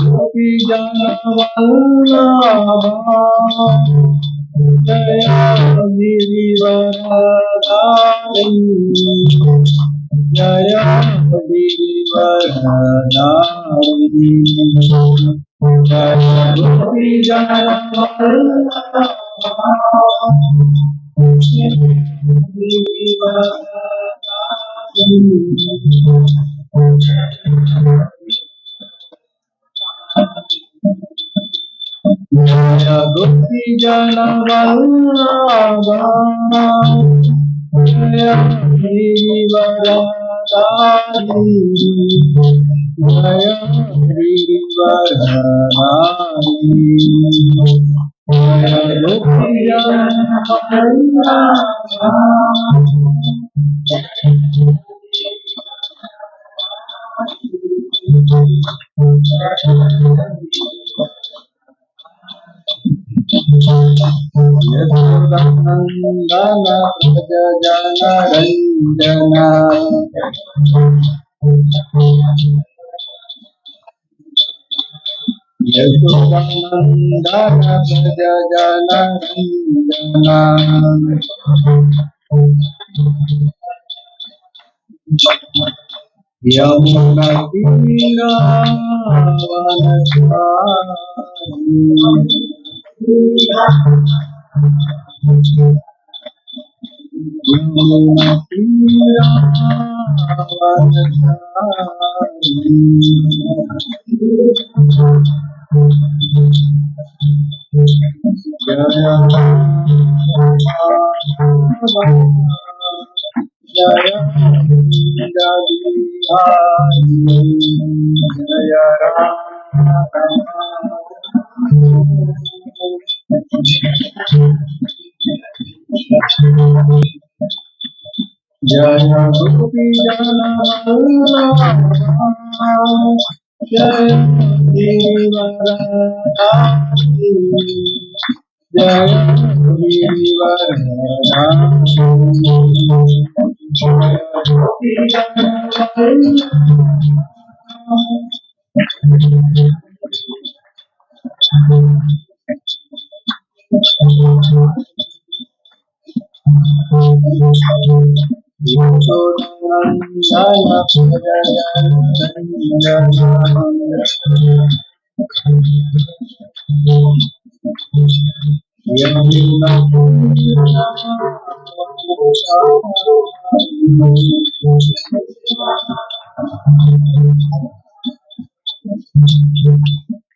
Gopi Jana Vallabha Jaya Girivaradari Jaya Girivaradari Jaya Gopi Jana Vallabha Jaya Gopi Jana Vallabha Jaya Girivaradari Jaya Girivaradari Jaya Gopi Jana Vallabha Yasodhanandana Prajajana Ranjana Yasodhanandana Prajajana Ranjana Yamuna Tira Yamuna Tira Jaya Jaya Gopi Jana Vallabha Jaya Girivaradari Jaya Girivaradari Jaya Gopi Jana Yasodhanandana Yamuna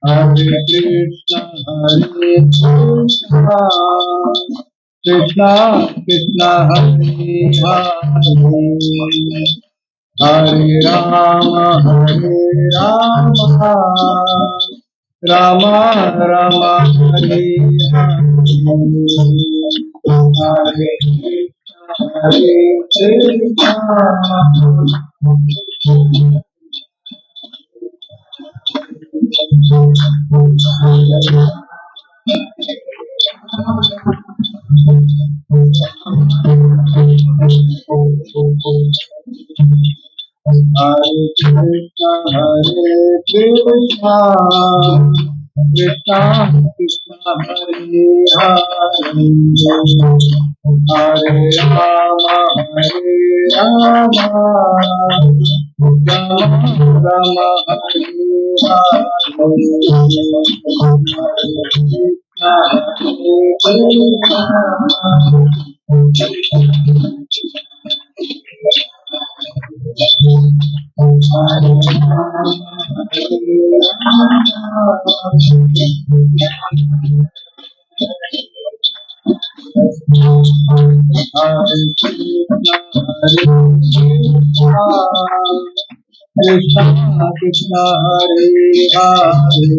Hare Krishna Krishna Krishna Hare Hare Hare Rama Rama Rama Hare Hare Hare Krishna Hare Krishna Krishna Krishna Hare Hare Hare Rama Rama Rama Hare Krishna Krishna Hare Hare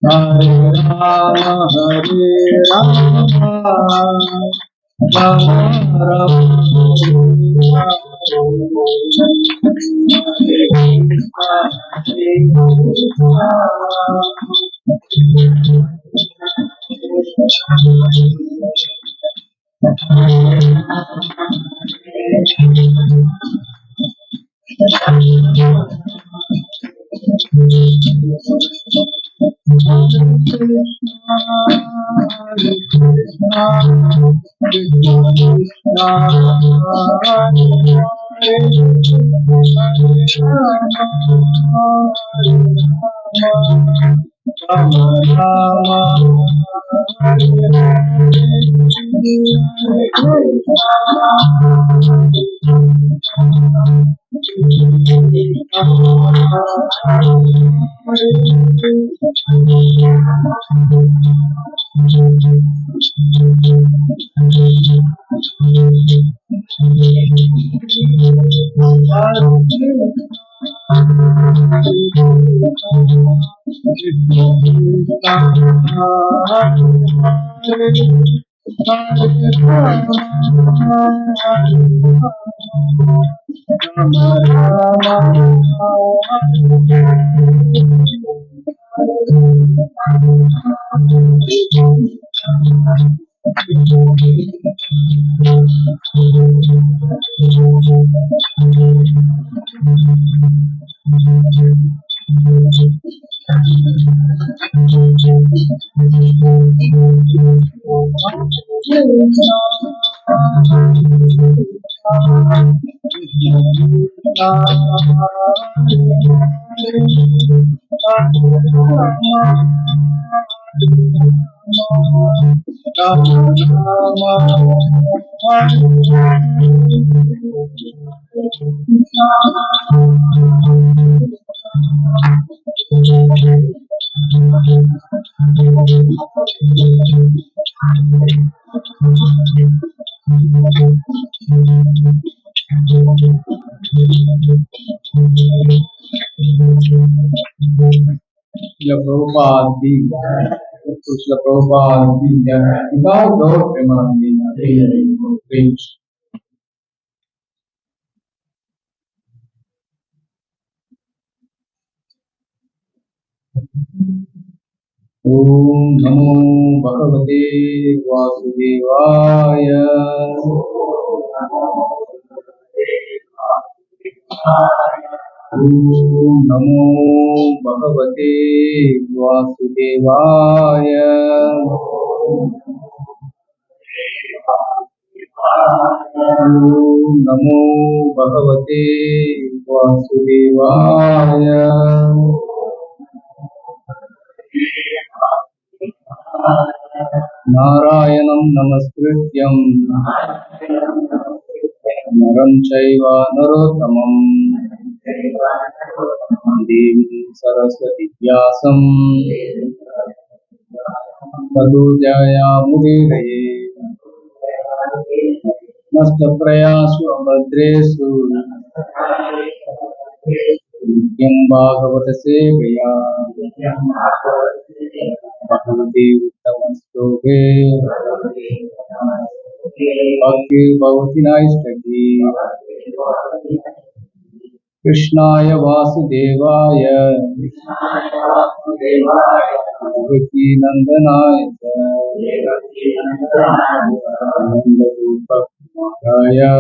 Hare Rama Rama Rama Prabhupada Krishna Prabhupada without doubt preach. Om Namo Bhagavate Vasudevaya. Om Namo Bhagavate Vasudevaya. Om Namo Bhagavate Vasudevaya. Narayanam Namaskrityam Naram Chaiva Narottamam Devim Saraswati Vyasam Tato Jayamudiraye Nasta Prayasu Abhadresu Nityam Bhagavata Sevaya Bhagavate Uttamastoge Bhakti Bhavati Naistaki Krishnaya Vasudevaya Devaki Nandanaya Nandarupakumaya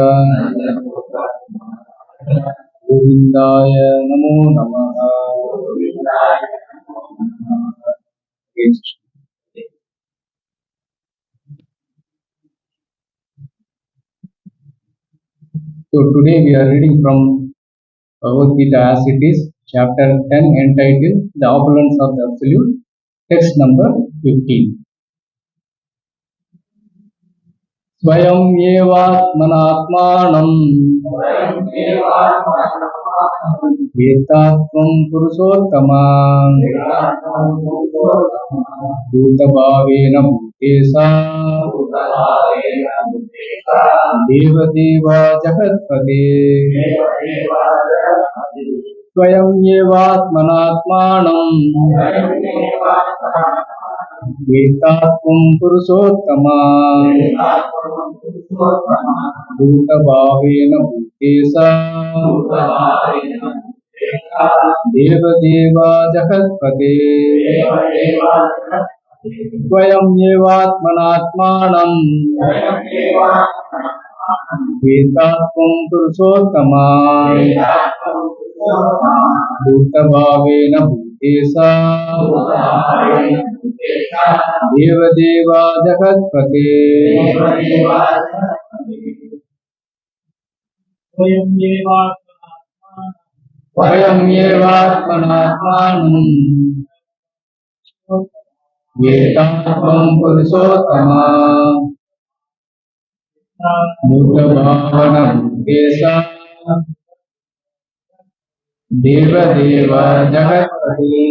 Govindaya Namo Namaha. So today we are reading from Bhagavad Gita as it is, chapter 10 entitled The Opulence of the Absolute, text number 15. Swayam yevatmanatmanam vetatvam purusottama bhutabhavena bhutesa devadeva jagatpate. Swayam yevatmanatmanam vetatvam purusottama bhutabhavena bhutesa devadeva jagatpate. Swayam yevatmanatmanam वेत्तात्वं Purushottama भूतभावेन भूतेशा देवदेवा जगत्पते स्वयमेवात्मनात्मानं वेत्तात्वं पुरुषोत्तमा भूतभावन भूतेशा देवदेव जगत्पते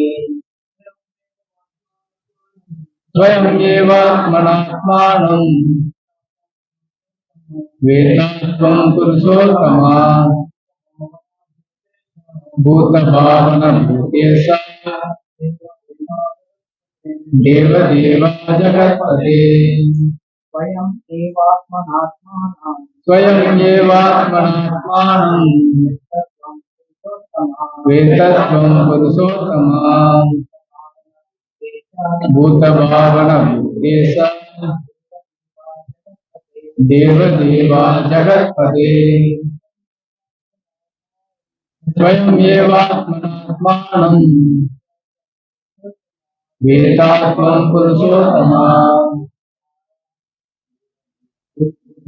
स्वयमेवात्मनात्मानं वेत्तात्वं पुरुषोत्तमा भूतभावन भूतेशा देवदेव जगत्पते स्वयमेवात्मनात्मानं वेत्तात्वं पुरुषोत्तमा भूतभावन भूतेशा देवदेवा जगत्पते स्वयमेवात्मनात्मानं वेत्तात्वं पुरुषोत्तमा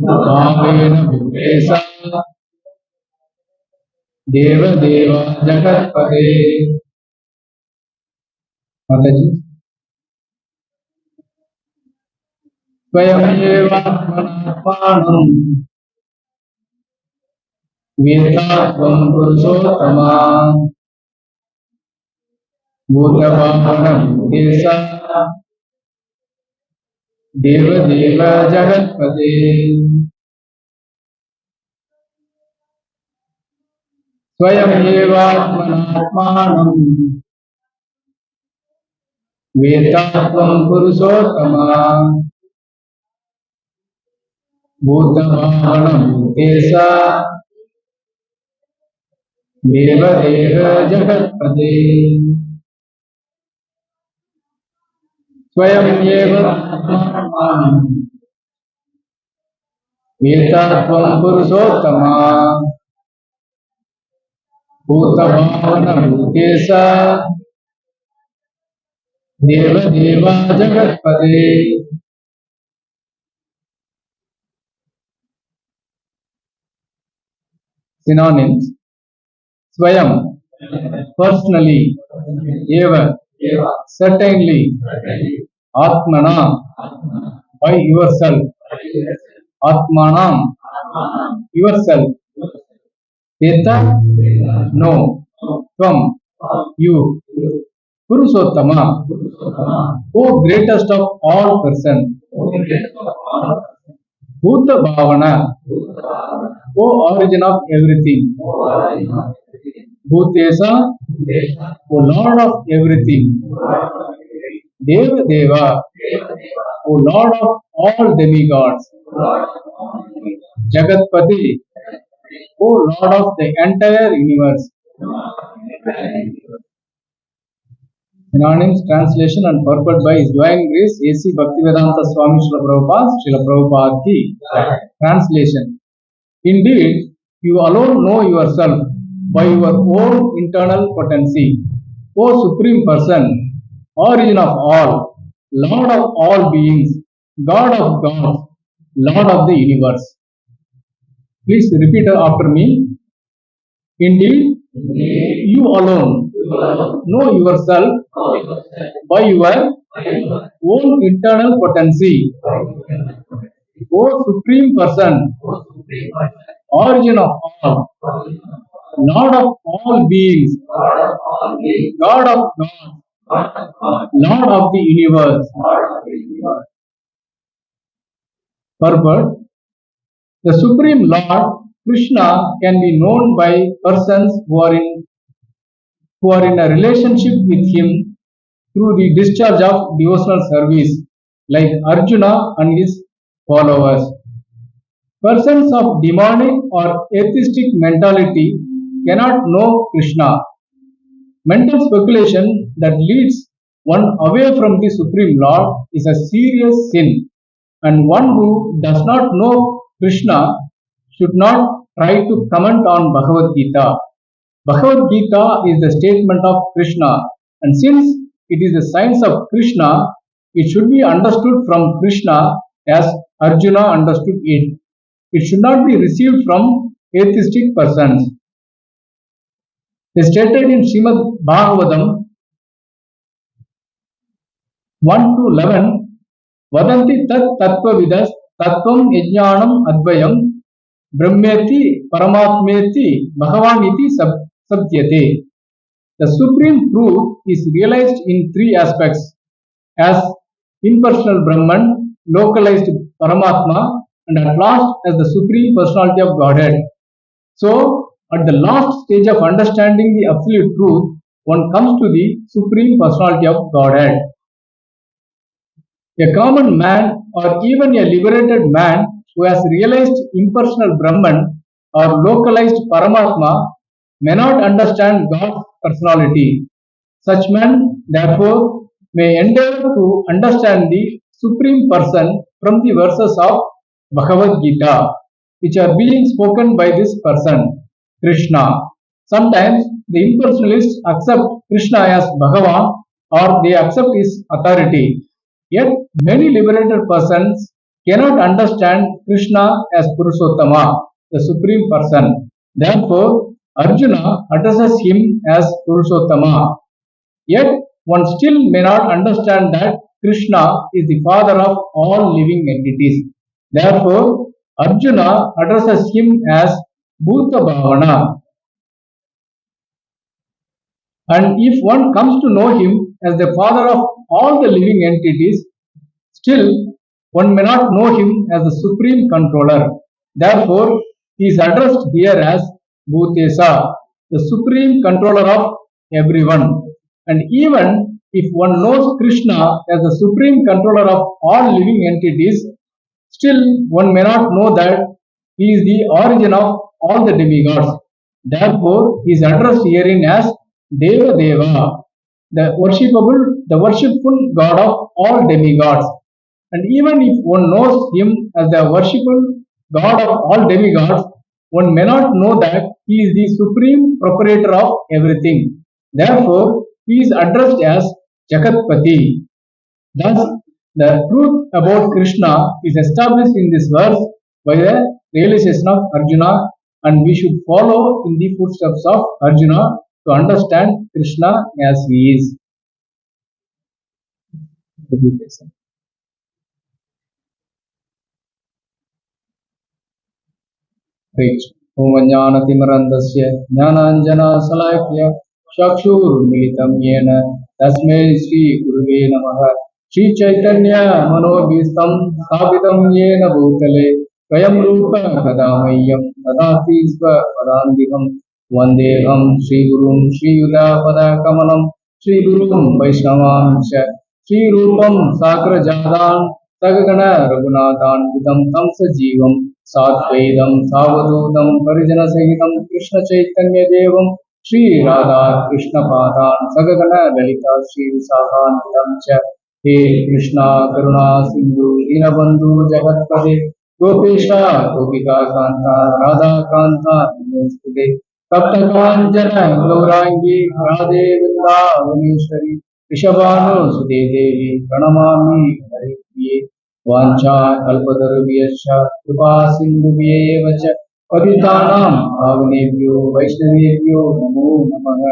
भावेन भूतेशा देवदेवा जगत्पते। माताजी, स्वयमेवात्मनात्मानं वेत्तात्वं पुरुषोत्तमा भूतभावन भूतेशा देवदेव जगत्पते स्वयमेवात्मनात्मानं वेत्तात्वं पुरुषोत्तमा भूतभावन भूतेशा देवदेव जगत्पते स्वयमेवात्मनात्मानं वेत्तात्वं पुरुषोत्तमा भूतभावन भूतेशा देवदेव जगत्पते। Synonyms: Swayam, personally, eva, certainly, Atmana, by yourself, Atmanam, yourself, Veta, no, Tvam, you, Purushottama, O greatest of all persons, Bhuta Bhavana, O origin of everything, Bhutesa, O Lord of everything, Deva Deva, O Lord of all demigods, Jagatpati, O Lord of the entire universe. Synonyms, translation and purport by His Divine Grace A.C. Bhaktivedanta Swami Srila Prabhupada Ki. Translation: Indeed, you alone know yourself by your own internal potency, O Supreme Person, origin of all, Lord of all beings, God of gods, Lord of the universe. Please repeat after me. Indeed, you alone know yourself by your own internal potency, O Supreme Person, origin of all, Lord of all beings, God of gods, Lord of the universe. Purport: the Supreme Lord Krishna can be known by persons who are in a relationship with him through the discharge of devotional service, like Arjuna and his followers. Persons of demonic or atheistic mentality cannot know Krishna. Mental speculation that leads one away from the Supreme Lord is a serious sin and one who does not know Krishna should not try to comment on Bhagavad Gita. Bhagavad Gita is the statement of Krishna, and since it is the science of Krishna, it should be understood from Krishna as Arjuna understood it. It should not be received from atheistic persons. They stated in Srimad Bhagavatam 1 to 11, Vadanti tat tattvavidas tattvam yajnanam advayam brahmeti paramatmeti bhagavan iti sabdyate. The supreme truth is realized in three aspects as impersonal Brahman, localized Paramatma, and at last as the supreme personality of Godhead. So, at the last stage of understanding the absolute truth, one comes to the supreme personality of Godhead. A common man or even a liberated man who has realized impersonal Brahman or localized Paramatma may not understand God's personality. Such men, therefore, may endeavor to understand the Supreme Person from the verses of Bhagavad Gita, which are being spoken by this person, Krishna. Sometimes the impersonalists accept Krishna as Bhagavan or they accept his authority. Yet many liberated persons cannot understand Krishna as Purushottama, the Supreme Person. Therefore, Arjuna addresses him as Purushottama. Yet one still may not understand that Krishna is the father of all living entities. Therefore, Arjuna addresses him as Bhuta Bhavana. And if one comes to know him as the father of all the living entities, still one may not know him as the supreme controller. Therefore, he is addressed here as Bhutesa, the supreme controller of everyone. And even if one knows Krishna as the supreme controller of all living entities, still one may not know that he is the origin of all the demigods. Therefore, he is addressed herein as Deva Deva, the worshipful God of all demigods. And even if one knows him as the worshipful God of all demigods, one may not know that he is the supreme proprietor of everything. Therefore, he is addressed as Jagatpati. Thus, the truth about Krishna is established in this verse by the realization of Arjuna, and we should follow in the footsteps of Arjuna to understand Krishna as he is. ओमज्ञानतिमिरन्दस्य ज्ञानाञ्जनशलाकया चक्षुरुन्मीलितं येन तस्मै श्रीगुरुवे नमः। श्रीचैतन्यमनोभीष्टं स्थापितं येन भूतले स्वयं रूप कदा मह्यं ददाति स्वपदान्तिकं। वन्देऽहं श्रीगुरुं श्रीयुतापदकमलं श्रीगुरुं वैष्णवांश्च श्रीरूपं साग्रजातान् सगगण रघुनाथान्वितं तं सजीवं साद्वैतं सावधूतं परिजनसहितं कृष्णचैतन्यदेवं श्रीराधाकृष्णपादान् सगगण ललिता श्रीविशाखान्वितं च। हे कृष्णा करुणा सिन्धु दीनबन्धु जगत्पते गोपेशा गोपिकान्ता राधाकान्ता नमोऽस्तुते। तप्तकाञ्चन गौराङ्गी राधे वृन्दावनेश्वरी वृषभानुसुते देवी प्रणमामि हरिप्रिये। वाञ्छा कल्पतरुभ्यश्च कृपा सिन्धुभ्येव च पतितानां पावनेभ्यो वैष्णवेभ्यो नमो नमः।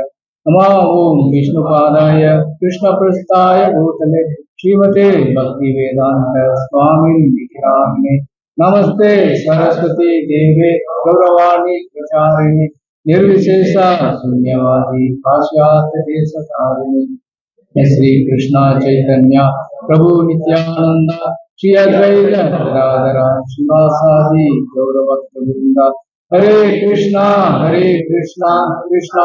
नमः ॐ विष्णुपादाय कृष्णपृष्ठाय भूतले श्रीमते भक्तिवेदान्त स्वामिने नामिने। नमस्ते सरस्वती देवे गौरवाणी प्रचारिणे निर्विशेष शून्यवादी पाश्चात्य देशकारिणे। श्री कृष्ण चैतन्य प्रभु नित्यानंद श्री अद्वैत गदाधर शिवासादि गौरभक्तवृंद। हरे कृष्णा कृष्णा कृष्णा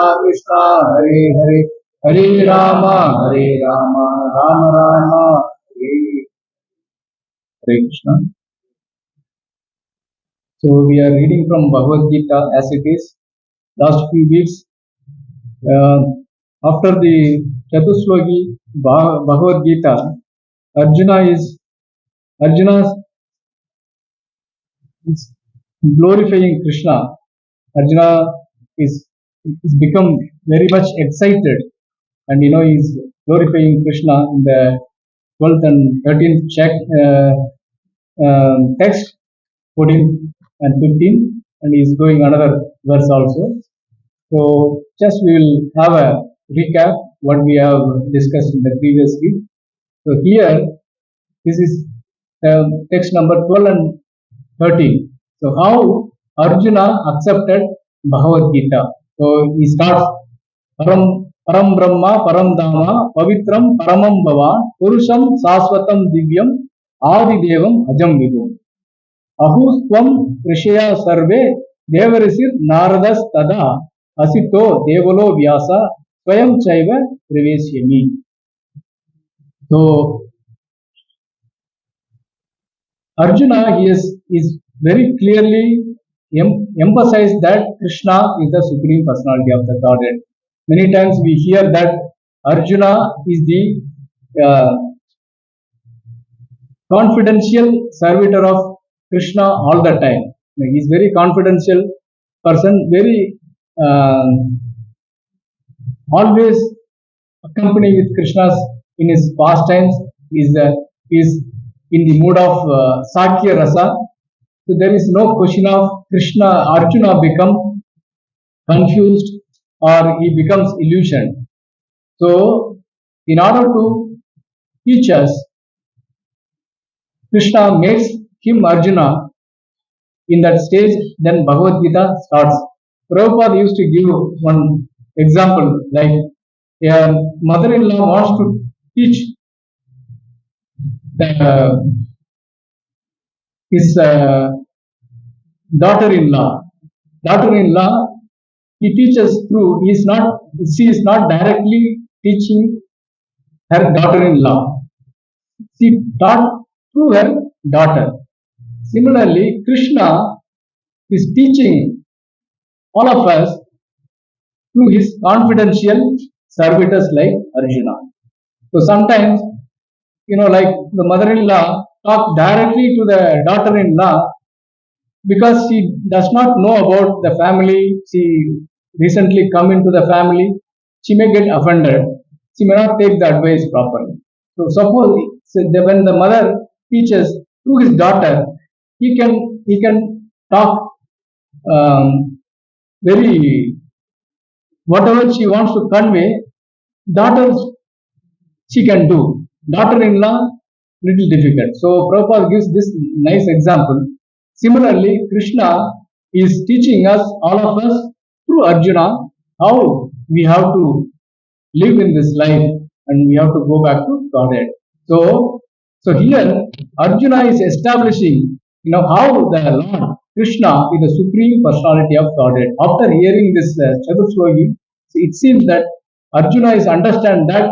हरे हरे, हरे Ram Ram Ram Hare Hare Krishna. So we are reading from Bhagavad Gita as it is. Last few weeks, after the Chatusloki Bhagavad Gita, Arjuna's is glorifying Krishna. Arjuna is become very much excited, and he's glorifying Krishna in the 12th and 13th text, 14 and 15, and he's going another verse also. So just we will have a recap what we have discussed in the previous week. So here, this is text number 12 and 13. So how Arjuna accepted Bhagavad Gita. So he starts Param Brahma Param Dhamma Pavitram Paramam Bhavan Purusham Saswatam Divyam Adi Devam Ajam Vibhum Ahustvam Rishaya Sarve Devarisir Naradas Tada Asito Devalo Vyasa Swayam Chaiva Prevesyami. So Arjuna is very clearly emphasized that Krishna is the Supreme Personality of the Godhead. Many times we hear that Arjuna is the confidential servitor of Krishna all the time. He is very confidential person, very always accompanied with Krishna's in his pastimes. Is in the mood of Sakya Rasa. So there is no question of Arjuna become confused or he becomes illusioned. So in order to teach us, Krishna makes him Arjuna in that stage, then Bhagavad Gita starts. Prabhupada used to give one example, like a mother-in-law wants to teach his daughter-in-law. Daughter-in-law, he teaches through. She is not directly teaching her daughter-in-law. She taught through her daughter. Similarly, Krishna is teaching all of us through his confidential servitors like Arjuna. So sometimes, like the mother-in-law talk directly to the daughter-in-law because she does not know about the family. She recently come into the family. She may get offended. She may not take the advice properly. So suppose when the mother teaches through his daughter, he can talk very whatever she wants to convey. Daughter she can do. Daughter-in-law little difficult. So Prabhupada gives this nice example. Similarly, Krishna is teaching us, all of us, through Arjuna, how we have to live in this life and we have to go back to Godhead. So here Arjuna is establishing, how the Lord Krishna is the Supreme Personality of Godhead. After hearing this Chaturshloki, it seems that Arjuna is understand that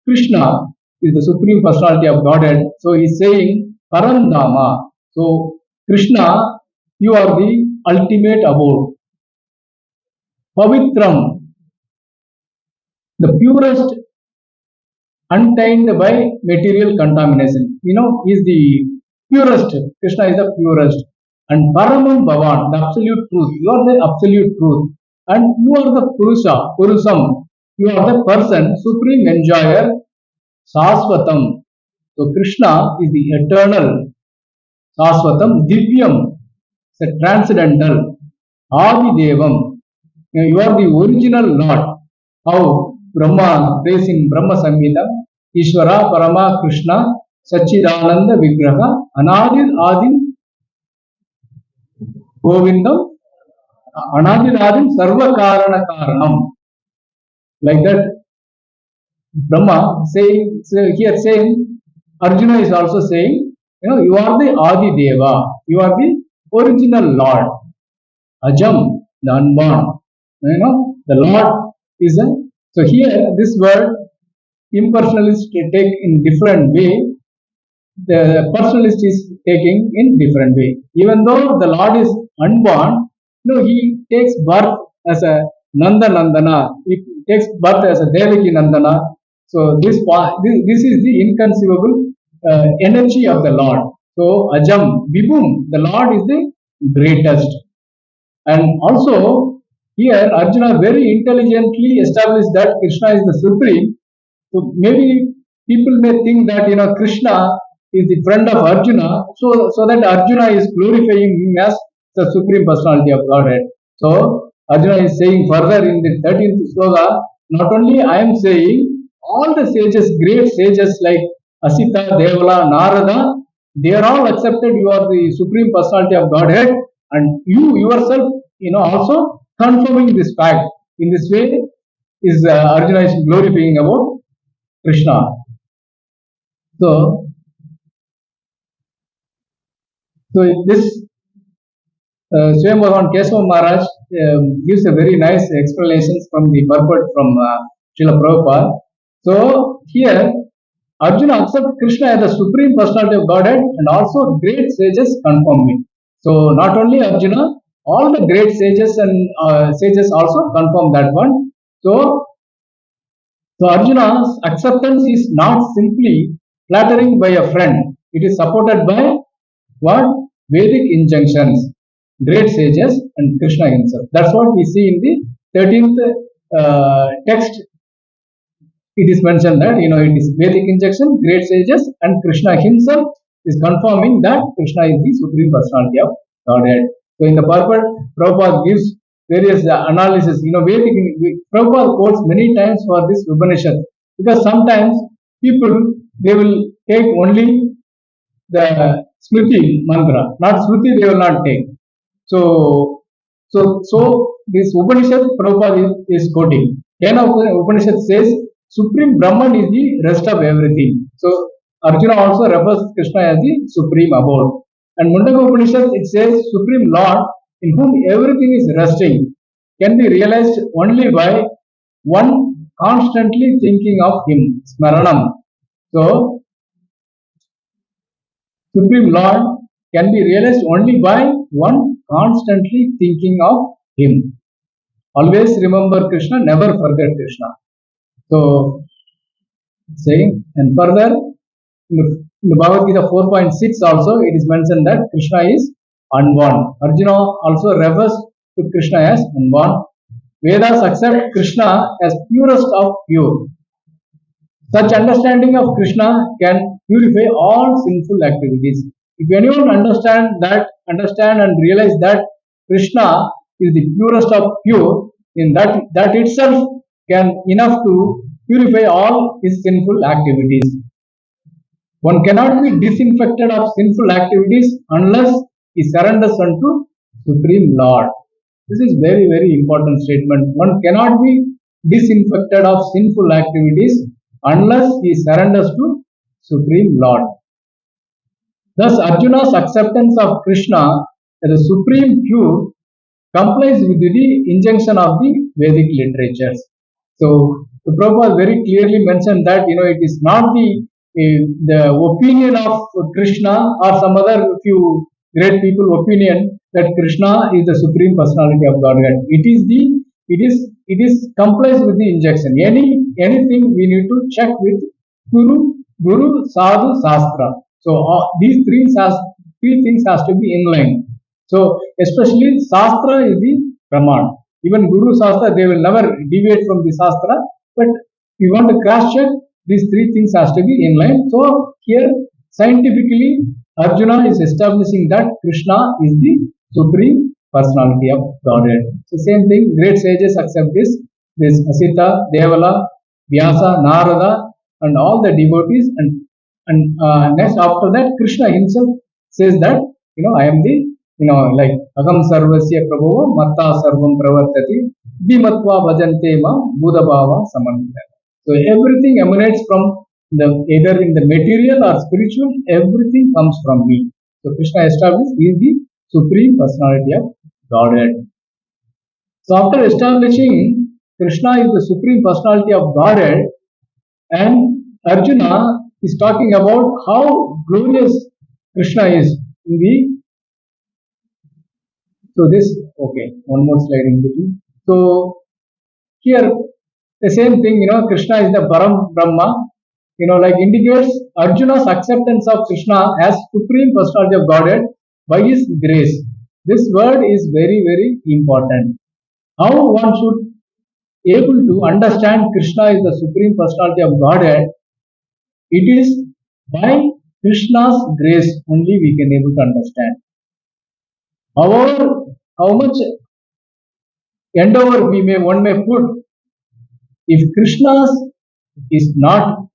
Krishna is the Supreme Personality of Godhead. So he is saying Parandama. So Krishna, you are the ultimate abode. Pavitram, the purest, untainted by material contamination. Is the purest. Krishna is the purest. And Paramam Bhavan, the absolute truth. You are the absolute truth. And you are the Purusha, Purusam. You are the person, supreme enjoyer, Saswatam. So Krishna is the eternal, Saswatam, Divyam, it's a transcendental, Adi Devam. You are the original Lord. How Brahma says in Brahma Samhita, Ishvara Parama Krishna Sachidananda Vigraha Anadir Adim Govindam Anadir Adim Sarva Karana Karanam. Like that, Brahma saying, Arjuna is also saying, you are the Adi Deva, you are the original Lord. Ajam, the unborn. The Lord is a. So here, this word, impersonalist take in different way. The personalist is taking in different way. Even though the Lord is unborn, he takes birth as a Nanda Nandana. He takes birth as a Devaki Nandana. So this is the inconceivable energy of the Lord. So Ajam, Vibhum, the Lord is the greatest. And also, here Arjuna very intelligently established that Krishna is the supreme. So maybe people may think that Krishna is the friend of Arjuna, so that Arjuna is glorifying him as the supreme personality of Godhead. So Arjuna is saying further in the 13th sloka, not only I am saying, all the sages, great sages like Asita, Devala, Narada, they are all accepted you are the supreme personality of Godhead, and you yourself, also confirming this fact. In this way, is Arjuna is glorifying about Krishna. So, this Swayam Bhagavan Kesava Maharaj gives a very nice explanations from the purport from Srila Prabhupada. So here Arjuna accepts Krishna as the supreme personality of Godhead, and also great sages confirm it. So not only Arjuna, all the great sages and sages also confirm that one. So Arjuna's acceptance is not simply flattering by a friend. It is supported by what? Vedic injunctions, great sages, and Krishna himself. That's what we see in the 13th text. It is mentioned that it is Vedic injunction, great sages, and Krishna himself is confirming that Krishna is the supreme personality of Godhead. So in the purport, Prabhupada gives various analysis. Vedic Prabhupada quotes many times for this Upanishad, because sometimes people they will take only the Smriti mantra, not Smriti they will not take. So this Upanishad Prabhupada is quoting. Kena Upanishad says Supreme Brahman is the rest of everything. So Arjuna also refers Krishna as the supreme abode. And Mundaka Upanishad it says Supreme Lord in whom everything is resting can be realized only by one constantly thinking of him, Smaranam. So Supreme Lord can be realized only by one constantly thinking of him. Always remember Krishna, never forget Krishna. So, saying, and further, in the Bhagavad Gita 4.6 also, it is mentioned that Krishna is unborn. Arjuna also refers to Krishna as unborn. Vedas accept Krishna as purest of pure. Such understanding of Krishna can purify all sinful activities. If anyone understand and realize that Krishna is the purest of pure, in that itself can enough to purify all his sinful activities. One cannot be disinfected of sinful activities unless he surrenders unto Supreme Lord. This is very, very important statement. One cannot be disinfected of sinful activities unless he surrenders to Supreme Lord. Thus, Arjuna's acceptance of Krishna as a supreme pure complies with the injunction of the Vedic literatures. So, the Prabhupada very clearly mentioned that it is not the opinion of Krishna or some other few great people opinion that Krishna is the supreme personality of Godhead. It is complies with the injunction. Anything we need to check with Guru, Sadhu, Shastra. So these three things has to be in line. So especially Shastra is the Praman. Even Guru Shastra, they will never deviate from the Shastra. But if you want to cross check, these three things has to be in line. So here scientifically Arjuna is establishing that Krishna is the supreme personality of Godhead. So same thing, great sages accept this Asita, Devala, Vyasa, Narada, and all the devotees, and next after that Krishna himself says that I am the like Agam Sarvasya Prabhu Matta Sarvam Pravartati Dimatva Bhajante Ma Budabhava Samanita. So everything emanates from either in the material or spiritual, everything comes from me. So Krishna established he is the supreme personality of Godhead. So after establishing Krishna is the supreme personality of Godhead, and Arjuna is talking about how glorious Krishna is in the. So this one more slide in between. So here the same thing, Krishna is the Param Brahma, like indicates Arjuna's acceptance of Krishna as supreme personality of Godhead by his grace. This word is very, very important. How one should able to understand Krishna is the Supreme Personality of Godhead, it is by Krishna's grace only we can able to understand. However, how much endeavor one may put, if Krishna's is not,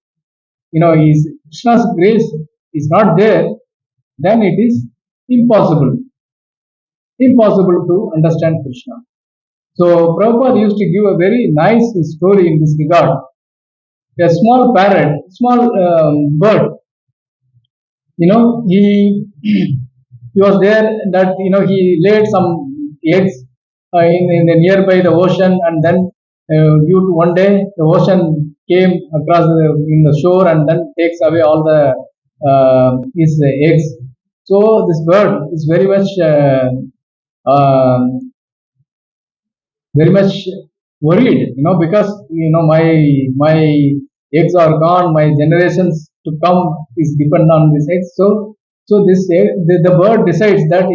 is Krishna's grace is not there, then it is impossible to understand Krishna. So Prabhupada used to give a very nice story in this regard. A small parrot, small bird, he was there that he laid some eggs in the nearby the ocean, and then due to one day the ocean came across in the shore and then takes away all the his eggs. So this bird is very much worried, because my eggs are gone, my generations to come is depend on this eggs. So this the bird decides that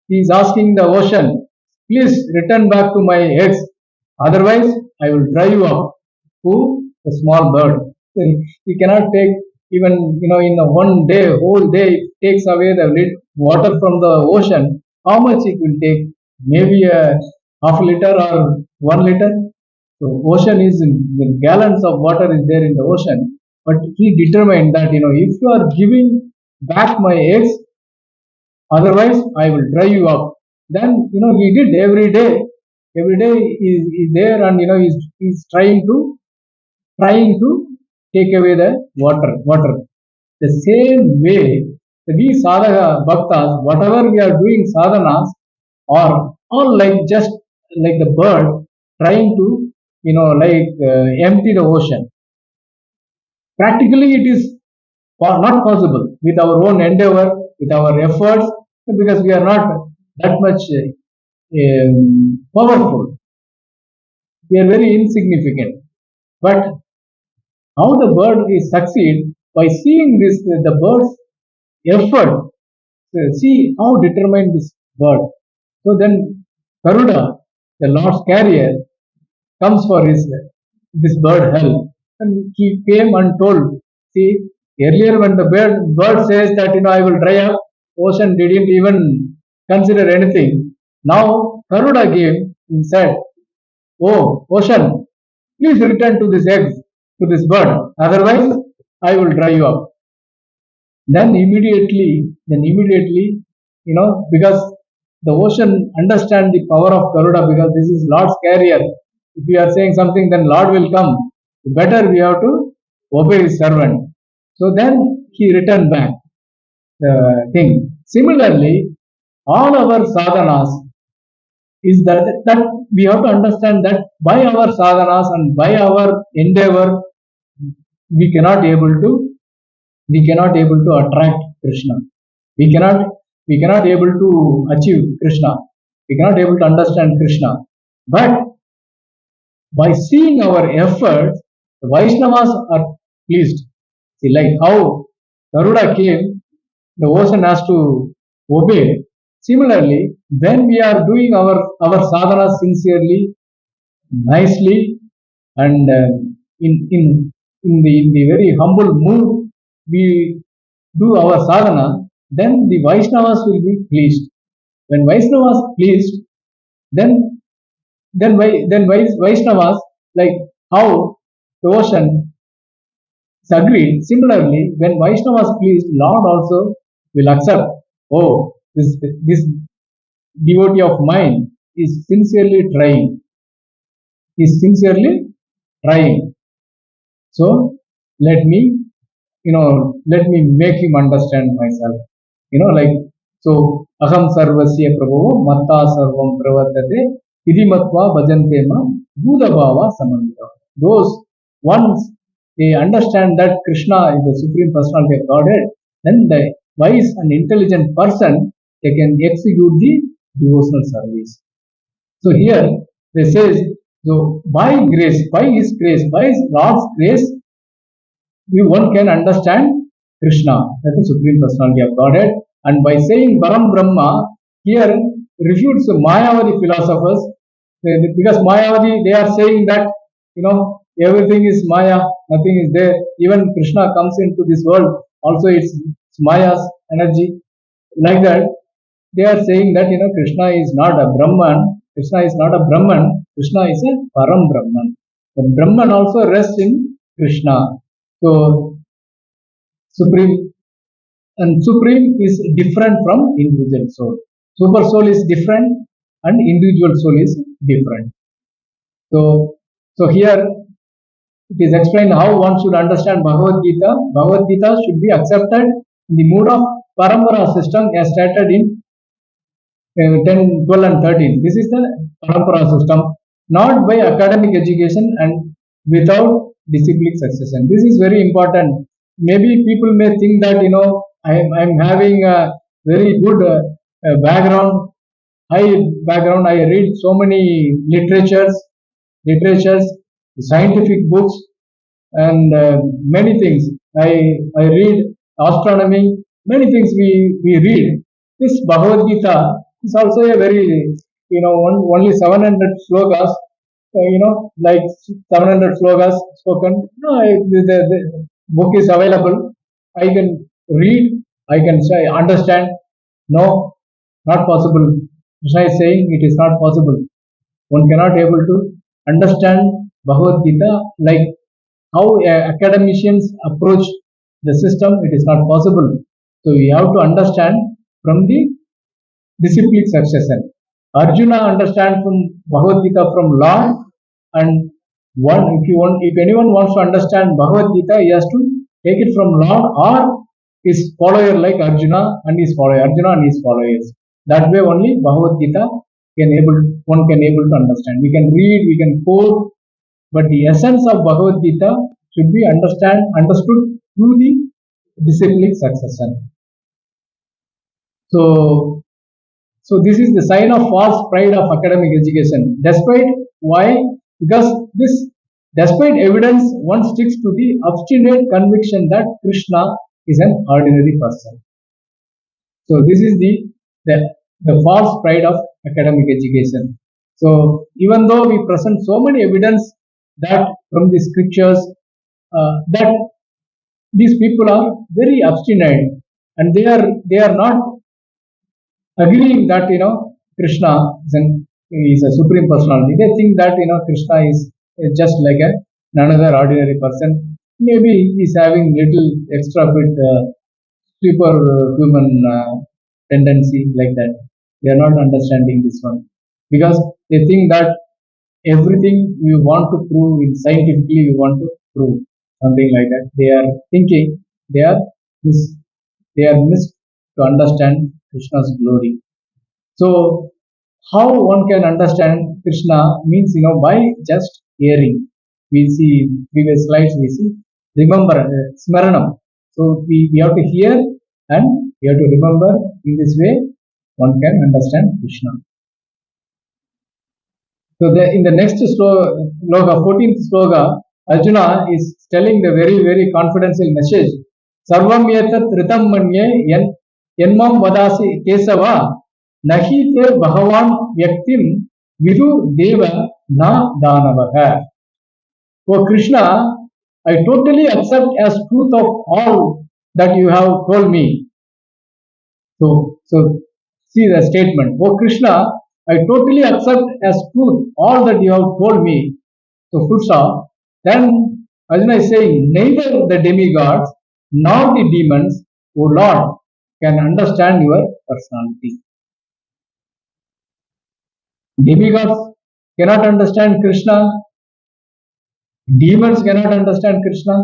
he is asking the ocean, please return back to my eggs, otherwise I will dry you up. Who? The small bird. He cannot take even in a one day, whole day, it takes away the water from the ocean. How much it will take? Maybe a half a liter or 1 liter. So ocean is in gallons of water is there in the ocean. But he determined that if you are giving back my eggs, otherwise I will dry you up. Then he did every day. Every day is there, and he's trying to take away the water. The same way, we sadhaka bhaktas, whatever we are doing sadhanas, are all like just like the bird trying to empty the ocean. Practically, it is not possible with our own endeavor, with our efforts, because we are not that much powerful. We are very insignificant. But how the bird is succeed by seeing this, the bird's effort. See how determined this bird. So then Garuda, the Lord's carrier, comes for this bird help, and he came and told, see, earlier when the bird says that I will dry up, ocean didn't even consider anything. Now Garuda came and said, oh ocean, please return to this egg, to this bird, otherwise I will dry you up. Then immediately, because the ocean understand the power of Garuda, because this is Lord's carrier. If we are saying something, then Lord will come. Better we have to obey his servant. So then he returned back the thing. Similarly, all our sadhanas is that we have to understand that by our sadhanas and by our endeavor, we cannot able to attract Krishna. We cannot able to achieve Krishna. We cannot able to understand Krishna. But by seeing our efforts, the Vaishnavas are pleased. See, like how Garuda came, the ocean has to obey. Similarly, when we are doing our sadhana sincerely, nicely, and in the very humble mood, we do our sadhana, then the Vaishnavas will be pleased. When Vaishnavas pleased, then Vaishnavas, like how the ocean is agreed. Similarly, when Vaishnavas pleased, Lord also will accept. Oh, this devotee of mine is sincerely trying. So let me make him understand myself. Like, so aham sarvasya prabhu matta sarvam pravartate idimatva bhajante ma bhudabhava samandita. Those ones, they understand that Krishna is the Supreme Personality of Godhead, then the wise and intelligent person, they can execute the devotional service. So here they says, so by grace, by his grace, by his Lord's grace, one can understand Krishna, that is the Supreme Personality of Godhead. And by saying Param Brahma, here refutes Mayavadi philosophers, because Mayavadi, they are saying that, everything is Maya, nothing is there. Even Krishna comes into this world, also it's Maya's energy. Like that, they are saying that, Krishna is not a Brahman. Krishna is not a Brahman. Krishna is a Param Brahman. The Brahman also rests in Krishna. So Supreme and Supreme is different from individual soul. Super soul is different and individual soul is different. So here it is explained how one should understand Bhagavad Gita. Bhagavad Gita should be accepted in the mood of Parampara system as stated in 10, 12 and 13. This is the Parampara system, not by academic education and without disciplic succession. This is very important. Maybe people may think that, I'm having a very good background, high background. I read so many literatures, scientific books, and many things. I read astronomy, many things we read. This Bhagavad Gita is also a very, only 700 slokas, like 700 slokas spoken. No, the book is available. I can read, I can say, understand. No, not possible. Krishna is saying it is not possible. One cannot able to understand Bhagavad Gita like how academicians approach the system. It is not possible. So we have to understand from the disciplic succession. Arjuna understands from Bhagavad Gita from Lord, and if anyone wants to understand Bhagavad Gita, he has to take it from Lord or his follower like Arjuna and his followers. That way only Bhagavad Gita one can able to understand. We can read, we can quote, but the essence of Bhagavad Gita should be understood through the disciplic succession. So this is the sign of false pride of academic education. Despite evidence, one sticks to the obstinate conviction that Krishna is an ordinary person. So this is the false pride of academic education. So even though we present so many evidence that from the scriptures, that these people are very obstinate and they are not agreeing that Krishna is a supreme personality. They think that Krishna is just like another ordinary person. Maybe he is having little extra bit superhuman tendency like that. They are not understanding this one because they think that everything we want to prove in scientifically we want to prove something like that. They are thinking they are missed to understand Krishna's glory. So how one can understand Krishna means by just hearing. We see previous slides. We see remember smaranam. So we have to hear and we have to remember. In this way, one can understand Krishna. So in the next sloka, 14th sloka, Arjuna is telling the very, very confidential message. Sarvam yetat ritam manye yanmam vadasi kesava nahi te bhagavan vyaktim vidu deva na danavaha. Oh Krishna, I totally accept as truth of all that you have told me. So see the statement. Oh Krishna, I totally accept as truth all that you have told me. So full stop. Then Arjuna is saying, neither the demigods nor the demons, O Lord, can understand your personality. Demigods cannot understand Krishna. Demons cannot understand Krishna.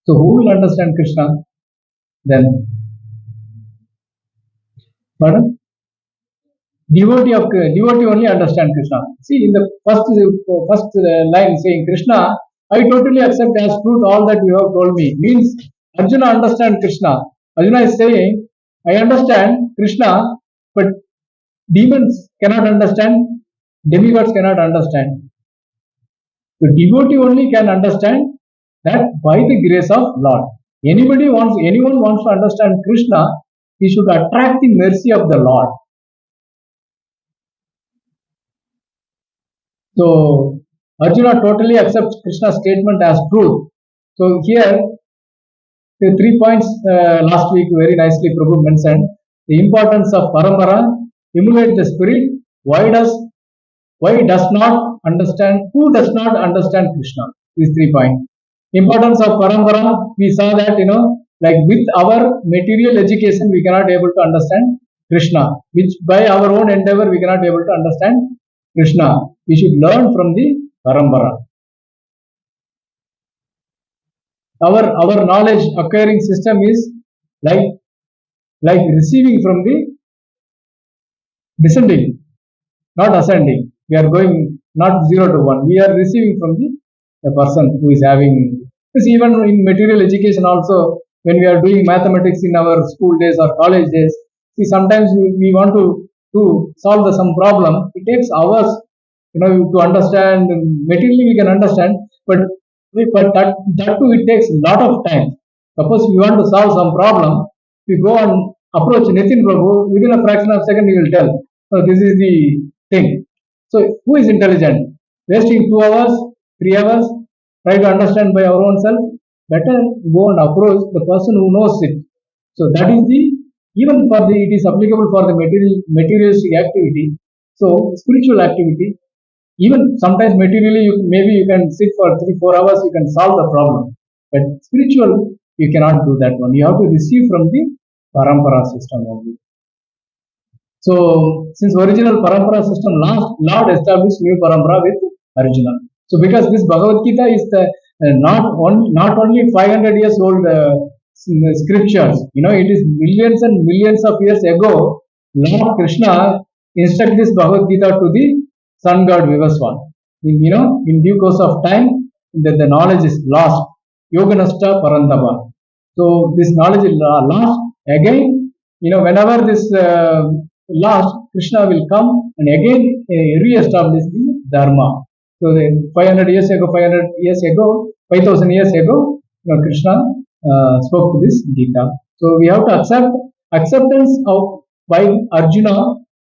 So who will understand Krishna then? Pardon? Devotee only understand Krishna. See in the first line saying Krishna, I totally accept as truth all that you have told me. Means Arjuna understand Krishna. Arjuna is saying, I understand Krishna, but demons cannot understand, demigods cannot understand. The devotee only can understand that by the grace of Lord. Anyone wants to understand Krishna, he should attract the mercy of the Lord. So Arjuna totally accepts Krishna's statement as truth. So here the 3 points last week very nicely Prabhu mentioned. The importance of parampara, emulate the spirit. Why does not understand, who does not understand Krishna? These 3 points. Importance of parampara, we saw that, like with our material education, we cannot able to understand Krishna, which by our own endeavor, we cannot able to understand Krishna. We should learn from the parampara. Our knowledge acquiring system is like receiving from the descending, not ascending. We are going not 0 to 1. We are receiving from the person who is having. Because even in material education also, when we are doing mathematics in our school days or college days, see sometimes we want to solve some problem. It takes hours, to understand. Materially we can understand, but that too it takes a lot of time. Suppose we want to solve some problem, we go and approach Nitin Prabhu within a fraction of a second. He will tell, "So this is the thing." So who is intelligent? Wasting 2 hours, 3 hours, try to understand by our own self. Better go and approach the person who knows it. So that is the even for the it is applicable for the materialistic activity. So spiritual activity, even sometimes materially maybe you can sit for 3 4 hours, you can solve the problem, but spiritual you cannot do that one. You have to receive from the parampara system only. So since original parampara system, Lord established new parampara with Arjuna. So because this Bhagavad Gita is the not only 500 years old scriptures, it is millions and millions of years ago Lord Krishna instructed this Bhagavad Gita to the sun god Vivaswan. In due course of time, the knowledge is lost. Yoganashta Parantapa. So this knowledge is lost. Again, whenever this lost, Krishna will come and again re-establish the Dharma. So 500 years ago, 5,000 years ago, Krishna spoke to this Gita. So we have to acceptance of by Arjuna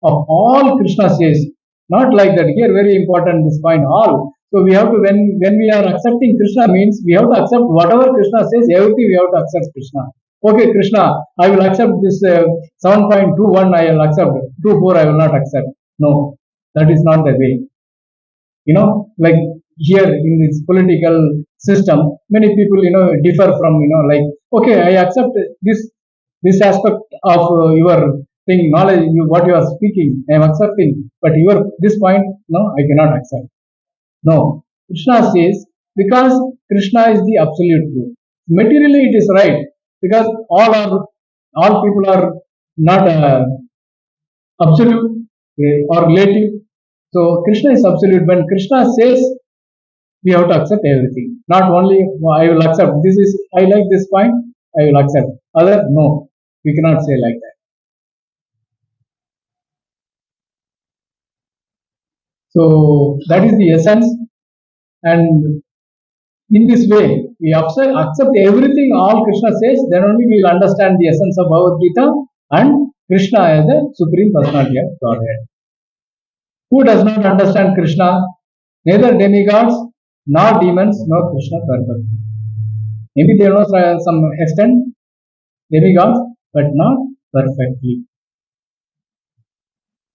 of all Krishna says. Not like that. Here, very important this point. All. So we have to when we are accepting Krishna means we have to accept whatever Krishna says. Everything we have to accept Krishna. Okay, Krishna, I will accept this 7.21. I will accept 2.4. I will not accept. No, that is not the way. Like here in this political system, many people differ from like okay, I accept this aspect of your thing, knowledge, what you are speaking, I am accepting, but your this point, no, I cannot accept. No, Krishna says, because Krishna is the absolute truth. Materially it is right, because all people are not absolute or relative. So Krishna is absolute. When Krishna says, we have to accept everything. Not only I will accept this is I like this point, I will accept. Other no, we cannot say like that. So that is the essence, and in this way we accept everything all Krishna says. Then only we will understand the essence of Bhagavad Gita and Krishna as the supreme personality of Godhead. Who does not understand Krishna? Neither demigods nor demons know Krishna perfectly. Maybe they know some extent, demigods, but not perfectly.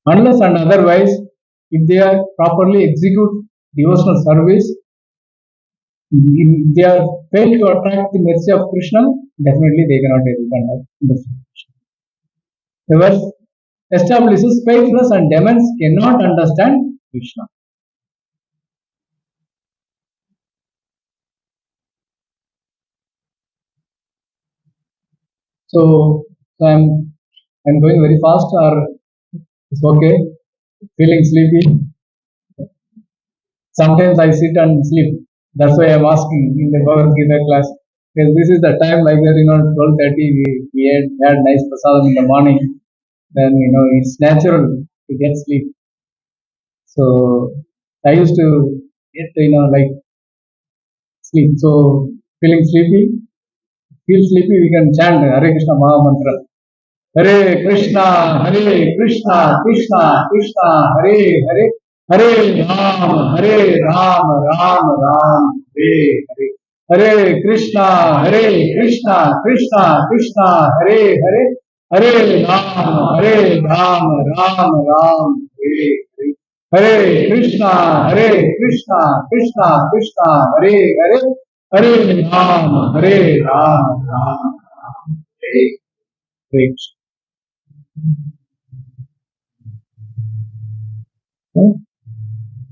Unless and otherwise, if they are properly execute devotional service, if they are fail to attract the mercy of Krishna, definitely they cannot able to understand Krishna. The verse establishes faithless and demons cannot understand Krishna. So I'm going very fast, or it's okay. Feeling sleepy. Sometimes I sit and sleep. That's why I'm asking in the Bhagavad Gita class. Because this is the time like that, 12:30 we had nice prasadam in the morning. Then it's natural to get sleep. So I used to get like sleep. So feeling sleepy, feel sleepy, we can chant Hare Krishna Maha Mantra. Hare Krishna, Krishna Krishna, Hare Hare. Hare Hare Ram, Ram Ram, Hare Hare. Hare Krishna, Krishna Krishna, Hare Hare. Hare Ram, Ram Ram, Hare Hare. Hare Krishna, Krishna Krishna, Hare Hare. Hare Ram, Ram Ram, Hare Hare.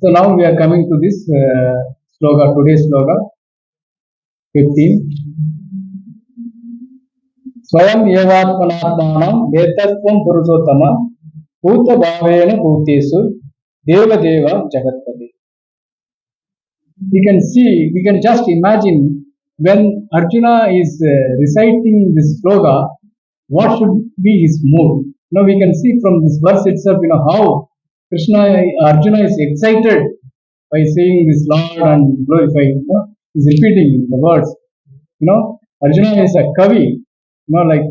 So now we are coming to this sloga, today's sloga 15. Swayam evatmanatmanam vetatvam puruषोत्तम bhuta bhavena bhutesu deva deva jagatpati. We can just imagine when Arjuna is reciting this sloga, what should be his mood. Now we can see from this verse itself, how Arjuna is excited by saying this Lord and glorifying. He's repeating the words. Arjuna is a kavi. Like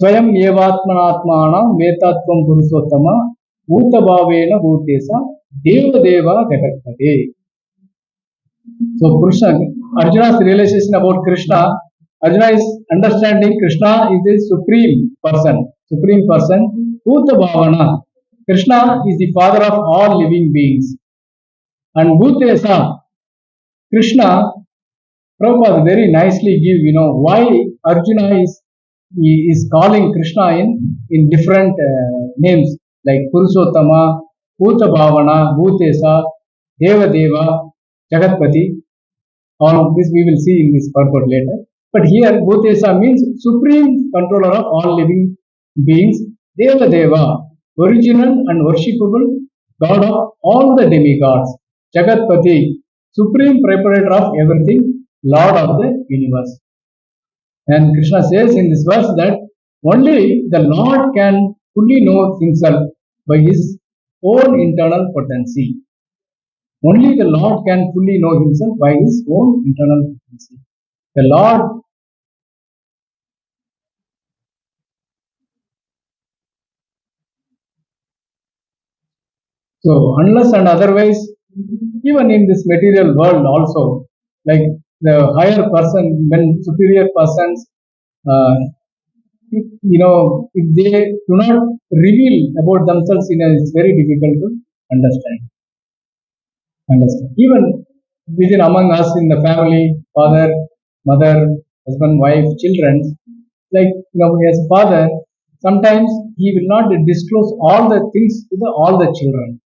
Swayam evatmanatmanam vetatvam puruषोत्तम bhuta bhavena bhutesa deva deva jagatpate. So Arjuna's realization about Krishna, Arjuna is understanding Krishna is the supreme person. Bhuta bhavana. Krishna is the father of all living beings. And bhutesa, Krishna, Prabhupada very nicely give, why Arjuna is calling Krishna in different names like Purushottama, Bhuta Bhavana, Bhutesa, Deva Deva, Jagatpati. All of this we will see in this purport later. But here Bhutesa means supreme controller of all living beings. Deva Deva, original and worshipable God of all the demigods. Jagatpati, supreme preparator of everything, Lord of the universe. And Krishna says in this verse that only the Lord can fully know himself by his own internal potency. Only the Lord can fully know himself by his own internal potency. The Lord So unless and otherwise, even in this material world also, like the higher person, when superior persons, if they do not reveal about themselves, it's very difficult to understand. Even within among us in the family, father, mother, husband, wife, children, like as a father, sometimes he will not disclose all the things to all the children.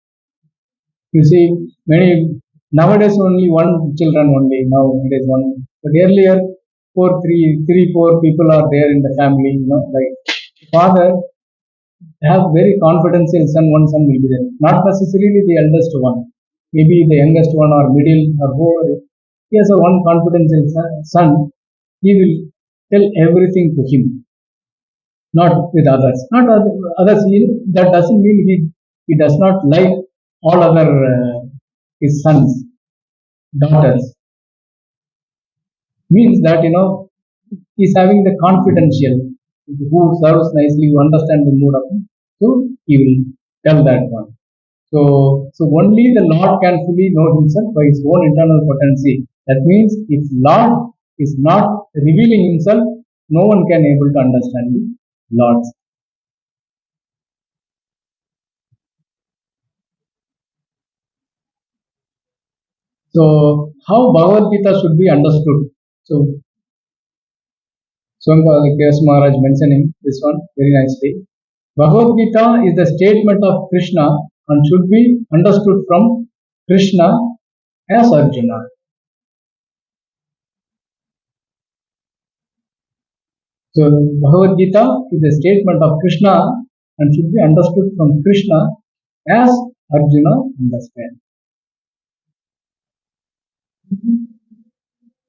You see, nowadays only one children only, nowadays one. But earlier, three, four people are there in the family, like father have very confidential son, one son will be there. Not necessarily the eldest one, maybe the youngest one or middle or whoever. He has a one confidential son, he will tell everything to him, not with others. Not others, that doesn't mean he does not like all other his sons, daughters. Means that he's having the confidential who serves nicely, who understand the mood of him. So he will tell that one. So only the Lord can fully know himself by his own internal potency. That means if Lord is not revealing himself, no one can able to understand the Lord's. So how Bhagavad Gita should be understood? So Swami K.S. Maharaj mentioning this one very nicely. Bhagavad Gita is the statement of Krishna and should be understood from Krishna as Arjuna. So Bhagavad Gita is a statement of Krishna and should be understood from Krishna as Arjuna understands.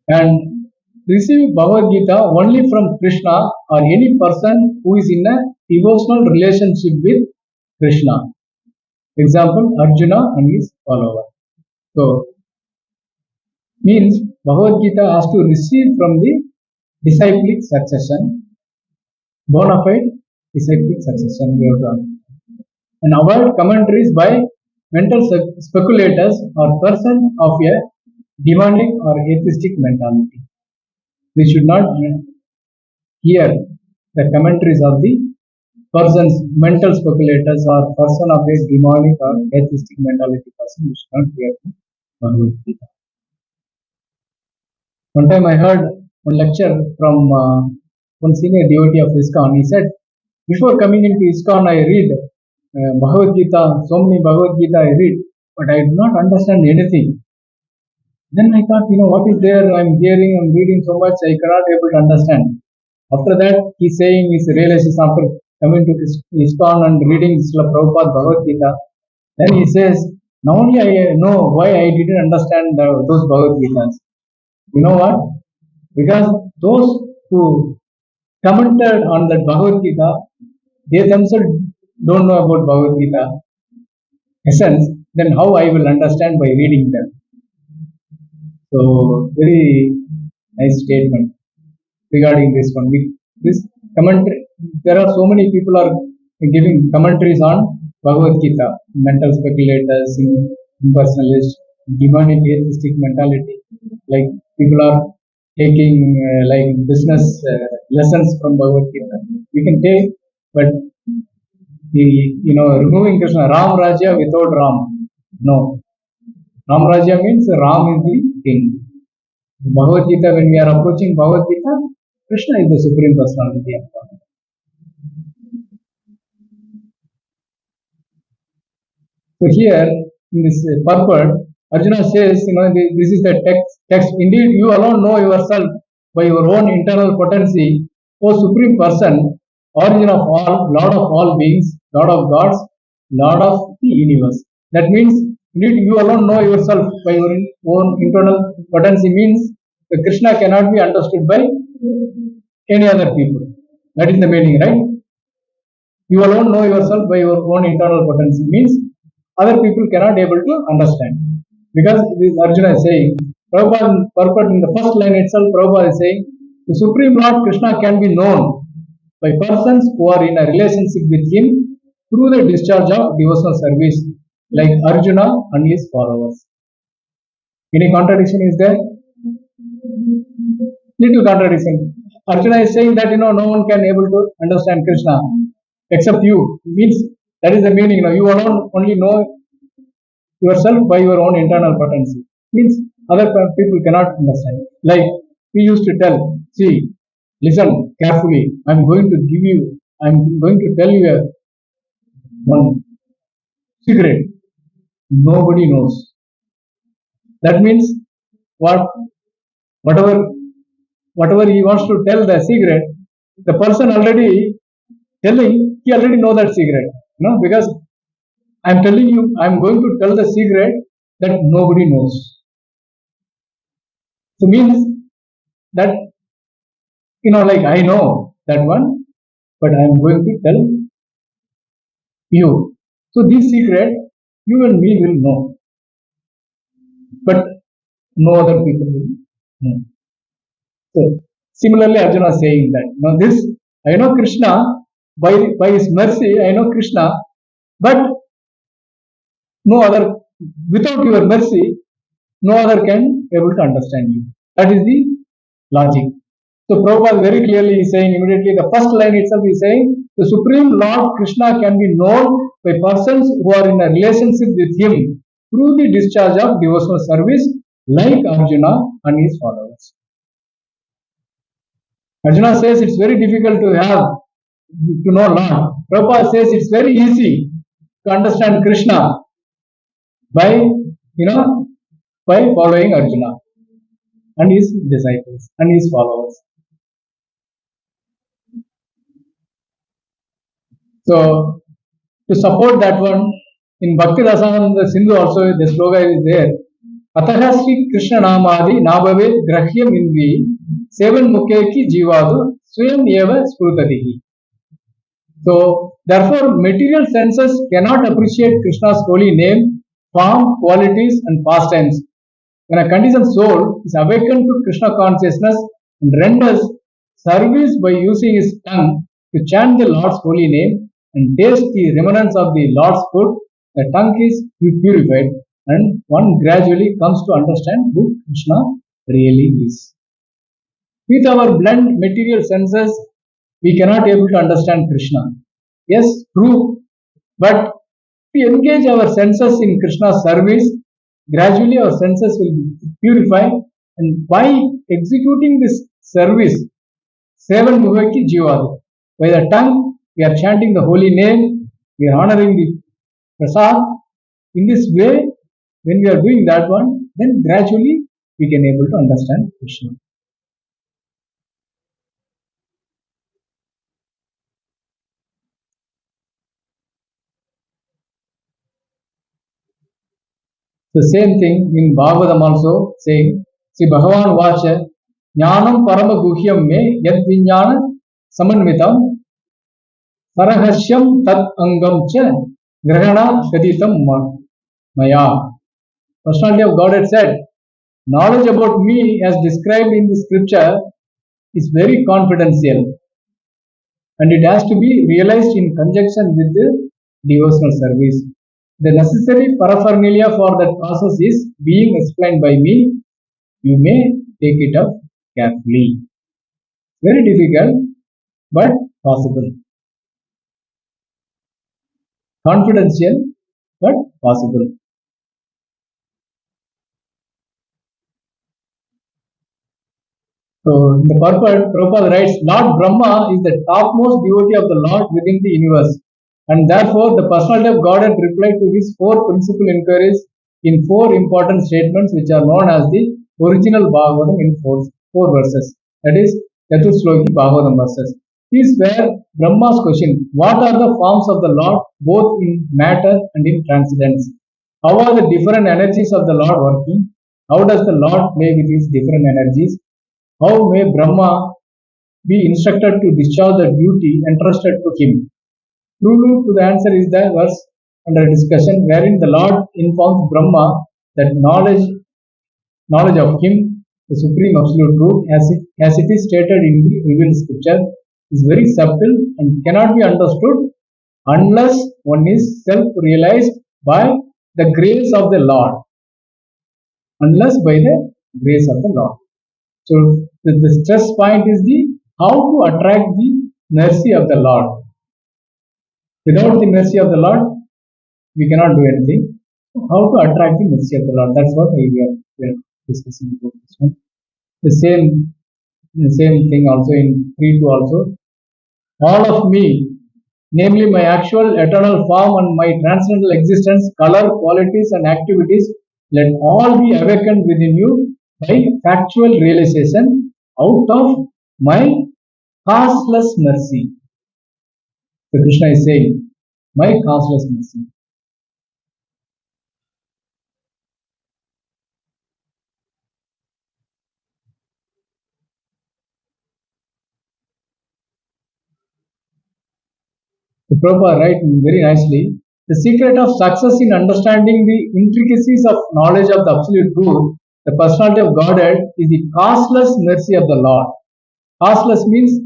And receive Bhagavad Gita only from Krishna or any person who is in a devotional relationship with Krishna. Example, Arjuna and his follower. So, means Bhagavad Gita has to receive from the disciplic succession, bona fide disciplic succession we have done. and avoid commentaries by mental speculators or persons of a demonic or atheistic mentality. We should not hear the commentaries of the persons, mental speculators or person of a demonic or atheistic mentality person. We should not hear the Bhagavad Gita. One time I heard one lecture from one senior devotee of ISKCON. He said, before coming into ISKCON, I read Bhagavad Gita, so many Bhagavad Gita I read, but I do not understand anything. Then I thought, what is there? I'm hearing, I'm reading so much, I cannot able to understand. After that, he's saying his realization after coming to ISKCON and reading Srila Prabhupada Bhagavad Gita. Then he says, now only I know why I didn't understand those Bhagavad Gitas. You know what? Because those who commented on that Bhagavad Gita, they themselves don't know about Bhagavad Gita essence, then how I will understand by reading them? So, very nice statement regarding this one. This commentary, there are so many people are giving commentaries on Bhagavad Gita, mental speculators, impersonalist, demonic atheistic mentality. Like people are taking like business lessons from Bhagavad Gita. We can take, but removing Krishna, Ram Rajya without Ram. No. Ram Rajya means Ram is the king. Bhagavad Gita, when we are approaching Bhagavad Gita, Krishna is the supreme personality of God. So here, in this purport, Arjuna says, this is the text. Indeed, you alone know yourself by your own internal potency, O Supreme Person, origin of all, Lord of all beings, Lord of gods, Lord of the universe. That means, indeed, you alone know yourself by your own internal potency means that Krishna cannot be understood by any other people. That is the meaning, right? You alone know yourself by your own internal potency means other people cannot able to understand. Because this Arjuna is saying, Prabhupada in the first line itself, Prabhupada is saying, the Supreme Lord Krishna can be known by persons who are in a relationship with him through the discharge of devotional service, like Arjuna and his followers. Any contradiction is there? Little contradiction. Arjuna is saying that no one can able to understand Krishna except you. Means that is the meaning. You alone only know yourself by your own internal potency. Means other people cannot understand. Like we used to tell, see, listen carefully. I'm going to tell you one secret. Nobody knows. That means whatever he wants to tell the secret, the person already telling, he already know that secret. Because I'm telling you, I'm going to tell the secret that nobody knows. So means that, like I know that one, but I'm going to tell you. So this secret, you and me will know. But no other people will know. So similarly, Arjuna is saying that, this, I know Krishna, by his mercy, I know Krishna, but no other, without your mercy, no other can able to understand you. That is the logic. So Prabhupada very clearly is saying immediately, the first line itself is saying, the Supreme Lord Krishna can be known by persons who are in a relationship with him through the discharge of devotional service, like Arjuna and his followers. Arjuna says it's very difficult to know Lord. Prabhupada says it's very easy to understand Krishna by following Arjuna and his disciples and his followers. So to support that one, in Bhakti Rasananda Sindhu also the slogan is there. Ataha Sri Krishna Namadi Nabhave Grahyam Indri Sevan Mukhe ki Jivadu Swayam Eva Sprutadihi. So therefore material senses cannot appreciate Krishna's holy name, form, qualities and pastimes. When a conditioned soul is awakened to Krishna consciousness and renders service by using his tongue to chant the Lord's holy name, and taste the remnants of the Lord's food, the tongue is purified, and one gradually comes to understand who Krishna really is. With our blunt material senses, we cannot able to understand Krishna. Yes, true, but we engage our senses in Krishna's service, gradually our senses will be purified, and by executing this service, Sevan Muvaki Jivadu. By the tongue, we are chanting the holy name, we are honoring the prasad. In this way, when we are doing that one, then gradually we can able to understand Krishna. The same thing in Bhagavatam also saying, see Bhagavan Vacha, Jnanam Parama Guhyam me Yad Vijnana Samanvitam Parahasyam Tat Angam Cha Grahana Kaditam Maya. Personality of God had said, knowledge about me as described in the scripture is very confidential and it has to be realized in conjunction with the devotional service. The necessary paraphernalia for that process is being explained by me. You may take it up carefully. Very difficult, but possible. Confidential, but possible. So, in the purport, Prabhupada writes, Lord Brahma is the topmost devotee of the Lord within the universe. And therefore, the personality of Godhead replied to his four principal inquiries in four important statements, which are known as the original Bhagavatam in four verses. That is, Chatusloki Bhagavatam verses. These were Brahma's question. What are the forms of the Lord, both in matter and in transcendence? How are the different energies of the Lord working? How does the Lord play with his different energies? How may Brahma be instructed to discharge the duty entrusted to him? True to the answer is the verse under discussion, wherein the Lord informs Brahma that knowledge of him, the supreme absolute truth, as it is stated in the revealed scripture, is very subtle and cannot be understood unless one is self-realized by the grace of the Lord. Unless by the grace of the Lord. So the stress point is the how to attract the mercy of the Lord. Without the mercy of the Lord, we cannot do anything. How to attract the mercy of the Lord? That's what we are discussing about this one. The same thing also in 3:2 also. All of me, namely my actual eternal form and my transcendental existence, color, qualities, and activities, let all be awakened within you by factual realization out of my causeless mercy. So Krishna is saying, my causeless mercy. The Prabhupada writes very nicely, the secret of success in understanding the intricacies of knowledge of the absolute truth, the personality of Godhead, is the causeless mercy of the Lord. Causeless means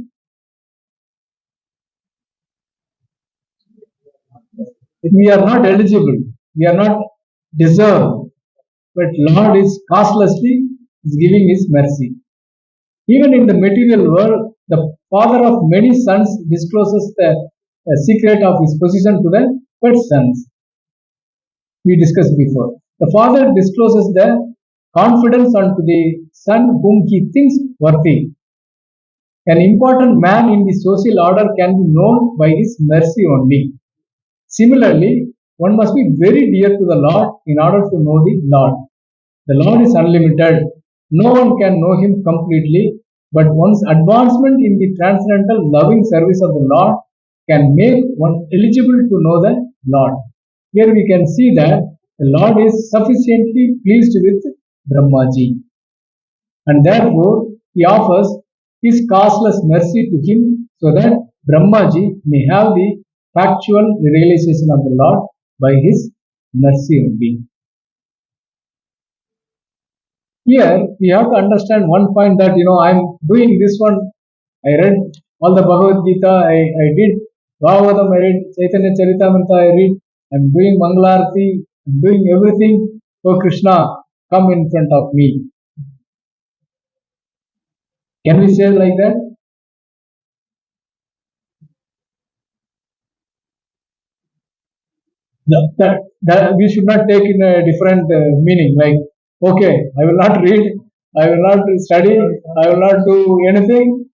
we are not eligible, we are not deserved, but Lord is causelessly is giving His mercy. Even in the material world, the father of many sons discloses the secret of his position to the first sons. We discussed before. The father discloses the confidence unto the son whom he thinks worthy. An important man in the social order can be known by his mercy only. Similarly, one must be very dear to the Lord in order to know the Lord. The Lord is unlimited. No one can know Him completely, but one's advancement in the transcendental loving service of the Lord can make one eligible to know the Lord. Here we can see that the Lord is sufficiently pleased with Brahmaji, and therefore He offers His causeless mercy to him so that Brahmaji may have the factual realization of the Lord by His mercy only. Here we have to understand one point that I'm doing this one. I read all the Bhagavad Gita, I did Bhagavatam I read, Chaitanya Charitamrita I read, I'm doing Mangalarti, I'm doing everything. Oh Krishna, come in front of me. Can we say like that? That we should not take in a different meaning. Like, okay, I will not read, I will not study, I will not do anything.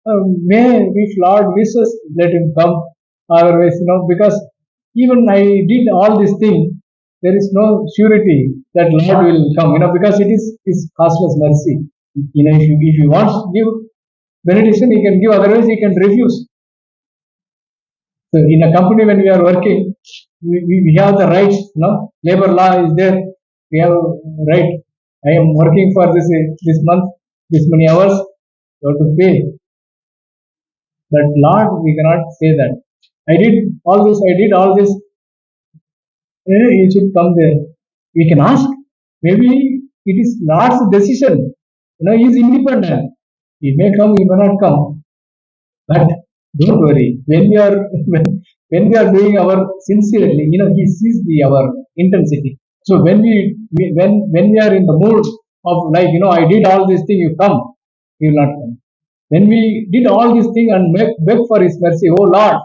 May if Lord wishes, let him come. Otherwise, because even I did all these things, there is no surety that Lord will come. Because it is His costless mercy. If He wants to give benediction, He can give. Otherwise, He can refuse. So in a company when we are working, we have the rights, labor law is there. We have right. I am working for this month, this many hours, you have to pay. But Lord, we cannot say that. I did all this, I did all this, he should come there. We can ask. Maybe it is Lord's decision. He is independent. He may come, he may not come. But don't worry. When we are when we are doing our sincerely, He sees our intensity. So when we are in the mood of like, I did all this thing, you come, He will not come. When we did all this thing and beg for His mercy, oh Lord,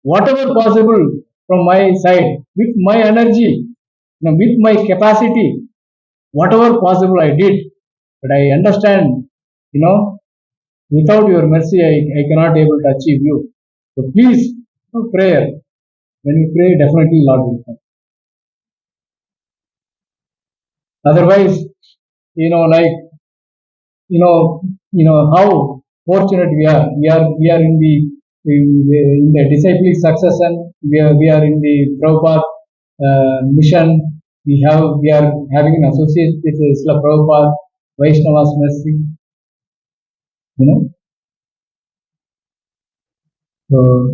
whatever possible from my side, with my energy, with my capacity, whatever possible I did, but I understand, you know, without your mercy, I cannot able to achieve you. So please, prayer. When you pray, definitely Lord will come. Otherwise, like how fortunate we are. We are in the disciplic succession. We are in the Prabhupada mission. We are having an associate with Srila Prabhupada, Vaishnavas mercy. You know,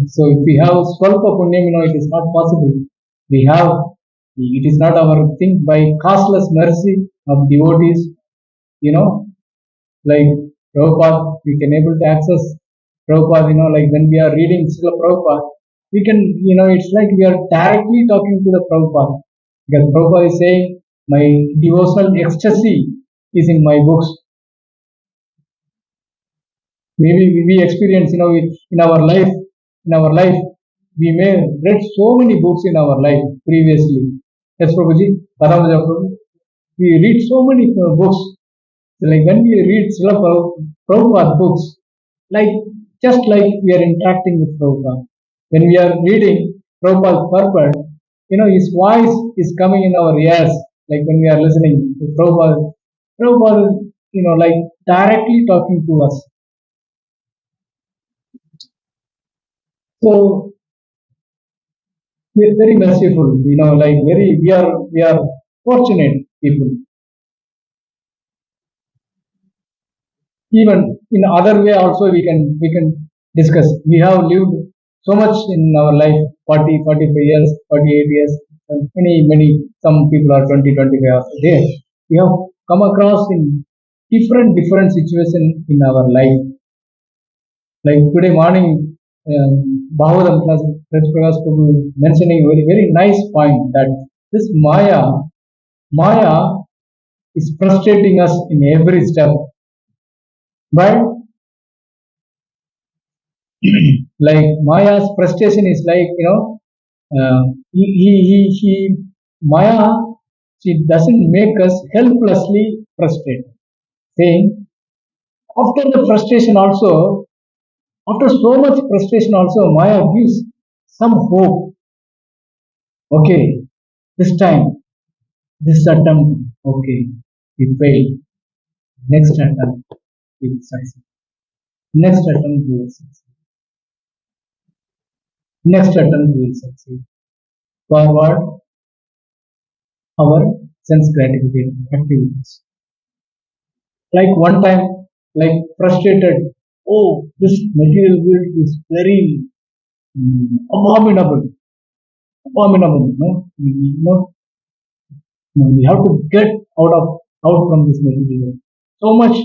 so if we have swalpa punyam, it is not possible. We have, it is not our thing by costless mercy of devotees, you know, like Prabhupada, we can able to access Prabhupada, like when we are reading Srila Prabhupada, we can, it's like we are directly talking to the Prabhupada. Because Prabhupada is saying, my devotional ecstasy is in my books. Maybe we experience, in our life, we may read so many books in our life previously. Yes, Prabhuji, Paramaja Prabhu. We read so many books. So like when we read Srila Prabhupada books, like just like we are interacting with Prabhupada. When we are reading Prabhupada's purport, his voice is coming in our ears, like when we are listening to Prabhupada. Prabhupada, like directly talking to us. So we are very merciful, like we are fortunate people. Even in other way also we can discuss. We have lived so much in our life, 40, 45 years, 48 years, many, some people are 20, 25 years there. We have come across in different situation in our life. Like today morning, Bhagavatam class, Prabhuji Prabhu mentioning a very nice point that this Maya is frustrating us in every step. But like Maya's frustration is like, he Maya, she doesn't make us helplessly frustrated. Saying after the frustration also, after so much frustration also, Maya gives some hope. Okay, this time, this attempt, okay, we failed. Next attempt, we will succeed. Next attempt, we will succeed. Next attempt, we will succeed. Forward our sense gratification activities. Like one time, like frustrated, oh, this material world is very abominable, abominable. We have to get out from this material world. So much,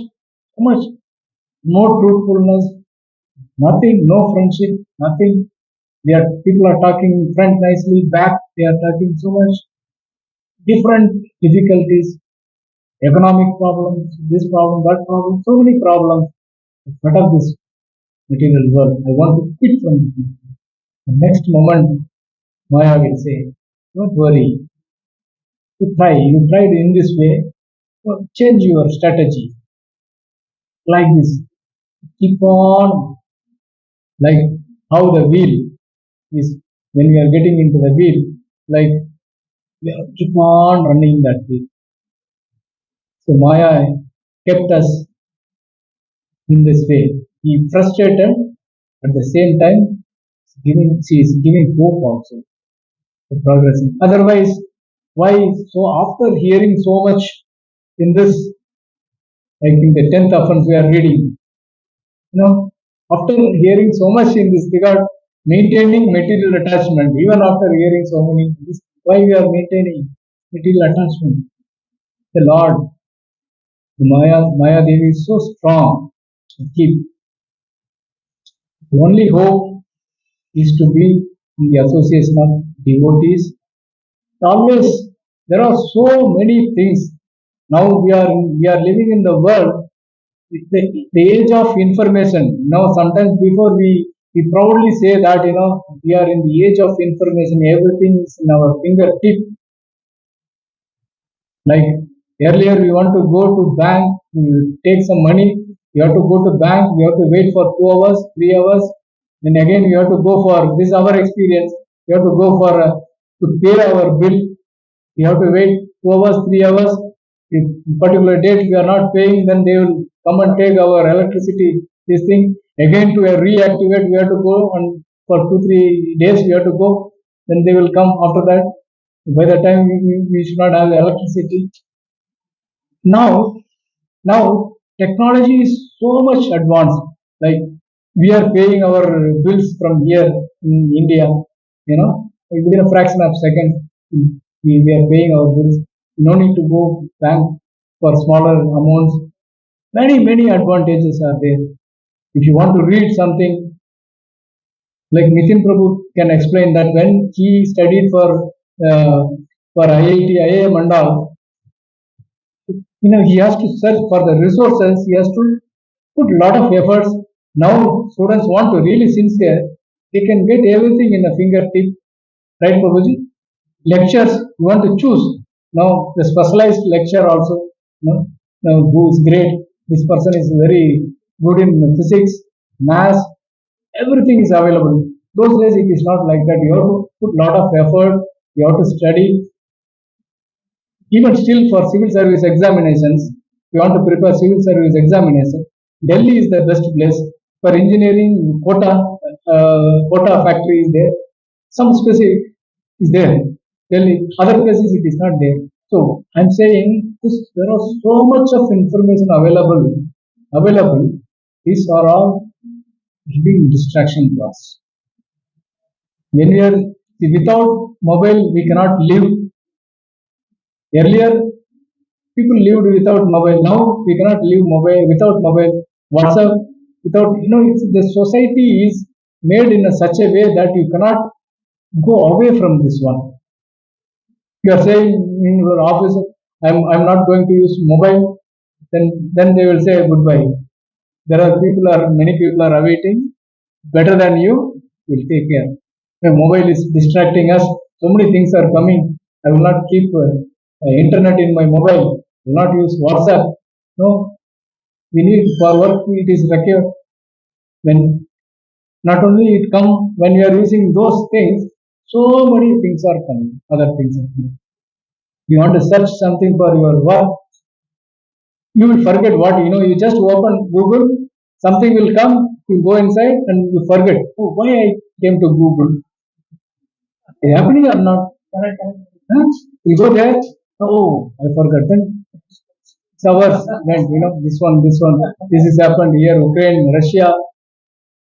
no truthfulness, nothing, no friendship, nothing. People are talking front nicely, back they are talking so much different difficulties, economic problems, this problem, that problem, so many problems. What of this material world? I want to quit from this. The next moment, Maya will say, "Don't worry. You tried in this way. So change your strategy like this. Keep on like how the wheel is when we are getting into the wheel, like we keep on running that wheel." So Maya kept us in this way. He frustrated at the same time she is giving hope also to progressing. Otherwise, why so after hearing so much in this, like in the 10th offense we are reading, after hearing so much in this regard, maintaining material attachment, even after hearing so many, this, why we are maintaining material attachment? The Lord, the Maya Devi is so strong. Keep. The only hope is to be in the association of devotees. Always, there are so many things. Now we are living in the world, the age of information. Sometimes before we proudly say that we are in the age of information. Everything is in our fingertip. Like earlier, we want to go to bank, we take some money. You have to go to bank. We have to wait for 2 hours, 3 hours. Then again, you have to go for this. Our experience. You have to go for to pay our bill. You have to wait 2 hours, 3 hours. If particular date we are not paying, then they will come and take our electricity. This thing again to reactivate, we have to go and for 2 3 days we have to go. Then they will come after that. By the time we should not have electricity. Now, now technology is so much advanced. Like we are paying our bills from here in India. Within a fraction of a second, we are paying our bills. No need to go bank for smaller amounts. Many advantages are there. If you want to read something, like Nitin Prabhu can explain that when he studied uh, for IIT, IIM and all, he has to search for the resources. He has to put a lot of efforts. Now students want to really sincere, they can get everything in a fingertip, right, Prabhuji? Lectures you want to choose now, the specialized lecture also, now who is great, this person is very good in physics, maths, everything is available. Those days it is not like that. You have to put a lot of effort, you have to study. Even still for civil service examinations, if you want to prepare civil service examination, Delhi is the best place. For engineering, Kota factory is there. Some specific is there. Delhi, other places it is not there. So I'm saying this, there are so much of information available. These are all giving distraction to us. When we are without mobile, we cannot live. Earlier, people lived without mobile. Now we cannot live without mobile. WhatsApp without the society is made in such a way that you cannot go away from this one. You are saying in your office, I'm not going to use mobile. Then they will say goodbye. Many people are awaiting. Better than you will take care. The mobile is distracting us. So many things are coming. I will not keep internet in my mobile. I will not use WhatsApp. No, we need for work. It is required. When not only it come when you are using those things, so many things are coming. Other things are coming. You want to search something for your work, you will forget what you just open Google, something will come, you go inside and you forget, oh, why I came to Google. Is it happening or not? Huh? You go there, oh, I forgot. Then it's hours went, this one, this is happened here, Ukraine, Russia,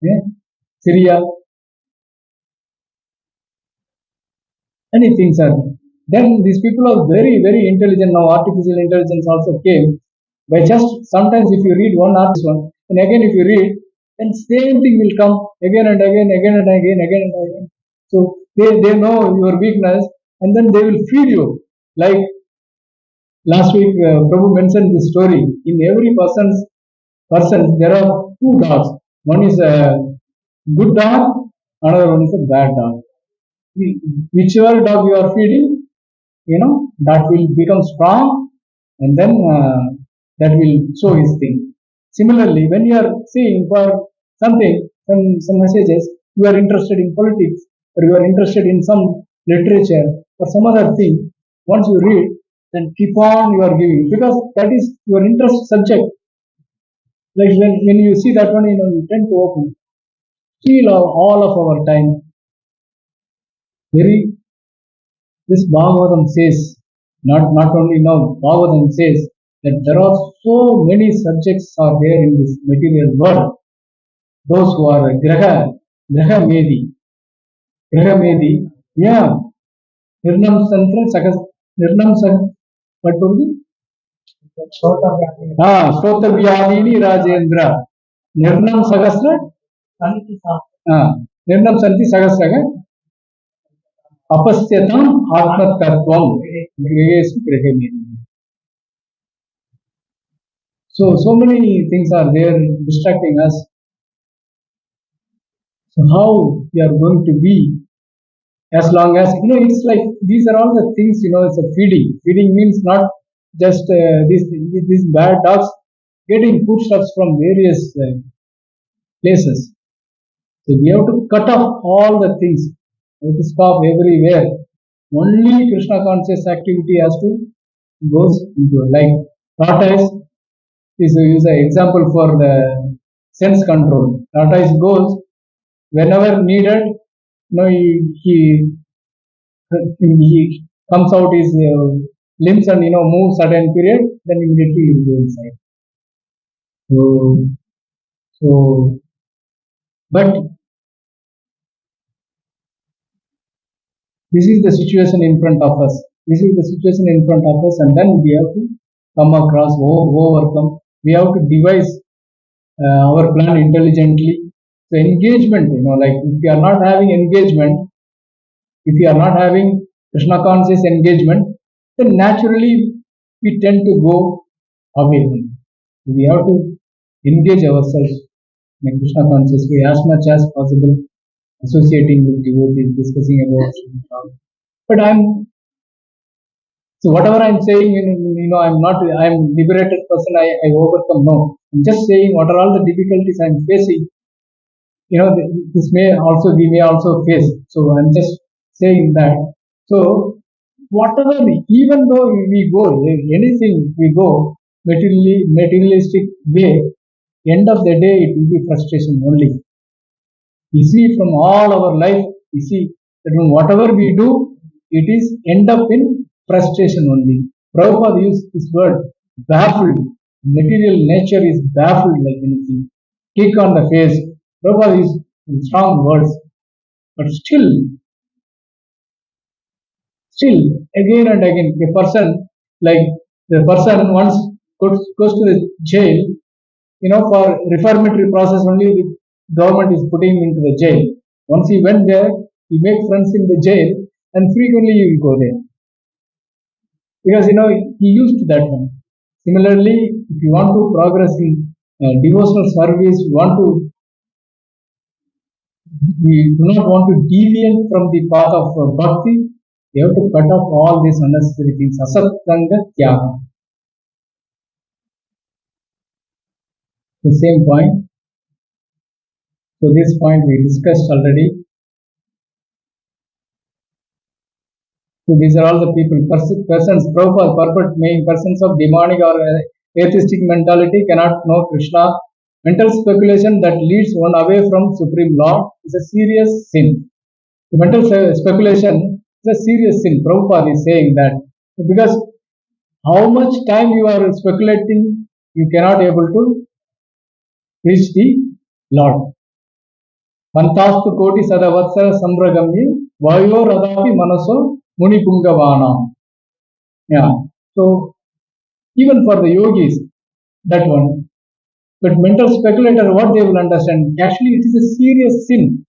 yeah, Syria, many things are. Then these people are very intelligent now. Artificial intelligence also came by just sometimes if you read one article, and again if you read, then same thing will come again and again, again and again, again and again. So they know your weakness and then they will feed you. Like last week, Prabhu mentioned this story. In every person, there are two dogs. One is a good dog, another one is a bad dog. Whichever dog you are feeding, that will become strong and then that will show his thing. Similarly, when you are seeing for something, some messages, you are interested in politics or you are interested in some literature or some other thing, once you read, then keep on you are giving because that is your interest subject. Like when you see that one, you tend to open. Feel all of our time. Very this Bhagavatam says, not only now, Bhagavatam says that there are so many subjects are there in this material world. Those who are Graha Medi, yeah, Nirnam Santra, Nirnam Sant, what would be? Shrota Vyadini Rajendra, Nirnam Sagasra, Nirnam Santi Sagasraga, Apasyatam Atmattatvam, Grace Graha So many things are there distracting us. So how we are going to be as long as it's like these are all the things it's a feeding. Feeding means not just these bad dogs getting foodstuffs from various places. So we have to cut off all the things. We have to stop everywhere. Only Krishna conscious activity has to goes into like tortoise is an example for the sense control. Tortoise goes whenever needed. He comes out his limbs and moves certain period. Then immediately he will go inside. So but this is the situation in front of us. This is the situation in front of us, and then we have to come across, overcome. We have to devise our plan intelligently. So engagement, like if you are not having engagement, if you are not having Krishna conscious engagement, then naturally we tend to go away. We have to engage ourselves in a Krishna conscious way as much as possible, associating with devotees, discussing about. But so whatever I'm saying, I'm liberated person. I overcome. No, I'm just saying what are all the difficulties I'm facing. This we may also face. So I'm just saying that. So whatever, even though we go anything we go materialistic way, end of the day it will be frustration only. You see from all our life, you see that whatever we do, it is end up in frustration only. Prabhupada used this word baffled. Material nature is baffled like anything. Kick on the face. Prabhupada used strong words, but still, again and again, a person like the person once goes to the jail, for reformatory process only the government is putting him into the jail. Once he went there, he made friends in the jail and frequently he will go there. Because he used to that one. Similarly, if you want to progress in devotional service, we do not want to deviate from the path of bhakti, we have to cut off all these unnecessary things. Asatanga tyaga. The same point. So this point we discussed already. So these are all the people, persons, perfect main persons of demonic or atheistic mentality cannot know Krishna. Mental speculation that leads one away from Supreme Lord is a serious sin. The mental speculation is a serious sin. Prabhupada is saying that because how much time you are speculating, you cannot able to reach the Lord. Pantastu koti sadavatsara sambragamye vayo radapi manaso muni pungavana. Yeah. So even for the yogis, that one. But mental speculator, what they will understand? Actually, it is a serious sin.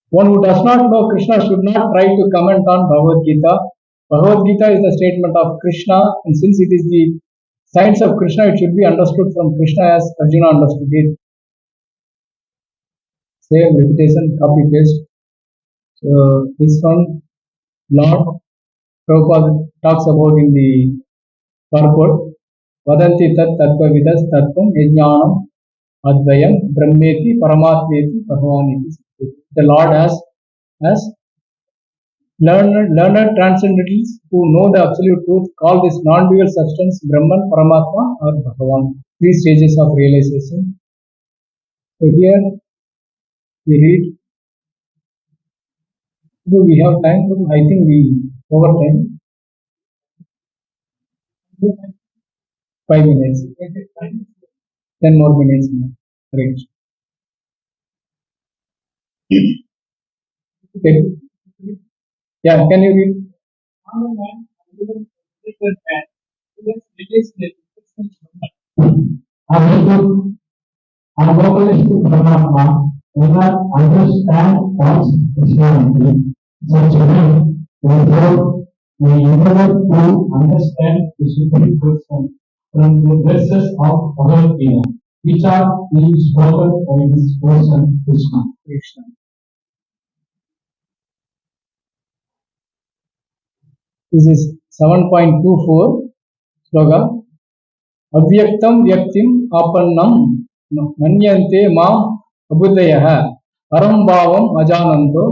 One who does not know Krishna should not try to comment on Bhagavad Gita. Bhagavad Gita is the statement of Krishna, and since it is the science of Krishna, it should be understood from Krishna as Arjuna understood it. Same repetition, copy paste. So this one, Lord Prabhupada talks about in the purport. Vadanti tat tattvavidas tattvam yajnanam advayam brahmeti paramatmeti bhagavaniti. The Lord has learned transcendentalists who know the absolute truth call this non-dual substance Brahman, Paramatma or Bhagavan. Three stages of realization. So here we read. Do we have time? I think we over time. 5 minutes. 10 more minutes. Right. Okay. Yeah, can you read? Unlocalistic Paramatma never understand God's personality. Such a way, therefore, we endeavor to understand the Supreme Person from the verses of Bhagavad Gita, which are being spoken by this person, Krishna. This is 7.24 slogan. Avyaktam vyaktim apannam manyante mam abudayah param bhavam ajananto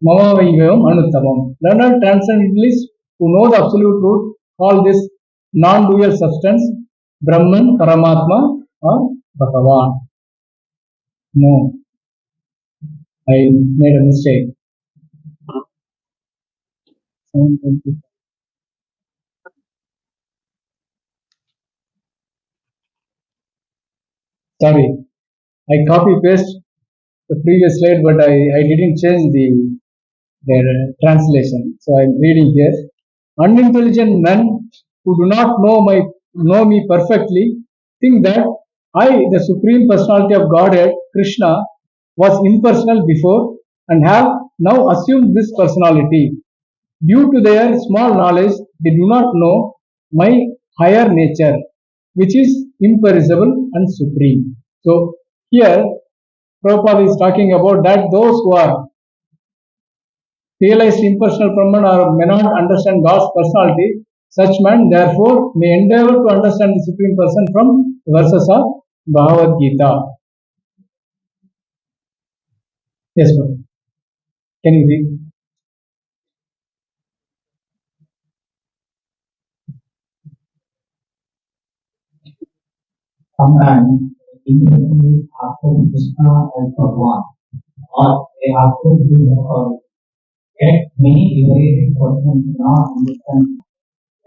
mamavaivam anuttamam. Learned transcendentalists who know the absolute truth call this non-dual substance Brahman, Paramatma or Bhagavan. No, I made a mistake. Sorry, I copy paste the previous slide, but I didn't change their translation. So I'm reading here. Unintelligent men who do not know me perfectly think that I, the Supreme Personality of Godhead, Krishna, was impersonal before and have now assumed this personality. Due to their small knowledge, they do not know my higher nature, which is imperishable and supreme. So here, Prabhupada is talking about that those who are realized impersonal Brahman or may not understand God's personality, such men therefore may endeavor to understand the Supreme Person from the verses of Bhagavad Gita. Yes, Prabhu. Can you read? Sometimes individuals after Krishna as Bhagavan, or they after his authority. Yet many liberated persons do not understand.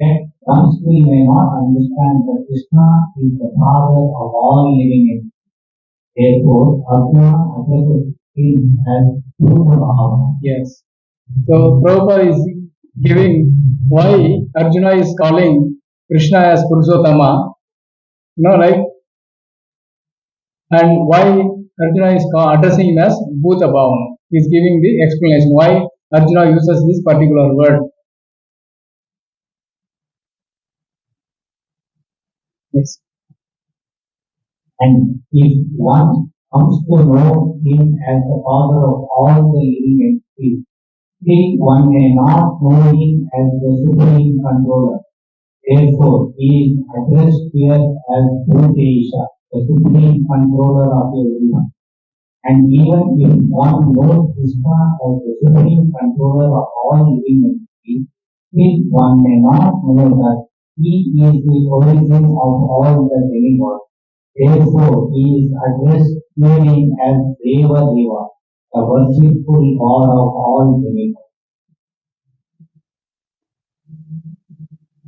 Yet once we may not understand that Krishna is the father of all living entities. Therefore, Arjuna addresses him as Guru Bhava. Yes. So Prabhupada is giving why Arjuna is calling Krishna as Purushottama, like, and why Arjuna is addressing him as Bhuta Bhavana. He is giving the explanation why Arjuna uses this particular word. Yes. And if one comes to know him as the father of all the living entities, still one may not know him as the supreme controller. Therefore, he is addressed here as Bhutesha, the supreme controller of everyone. And even if one knows Krishna as the supreme controller of all living entities, still one may not know that he is the origin of all the demigods. Therefore, he is addressed clearly as Deva Deva, the worshipful God of all demigods.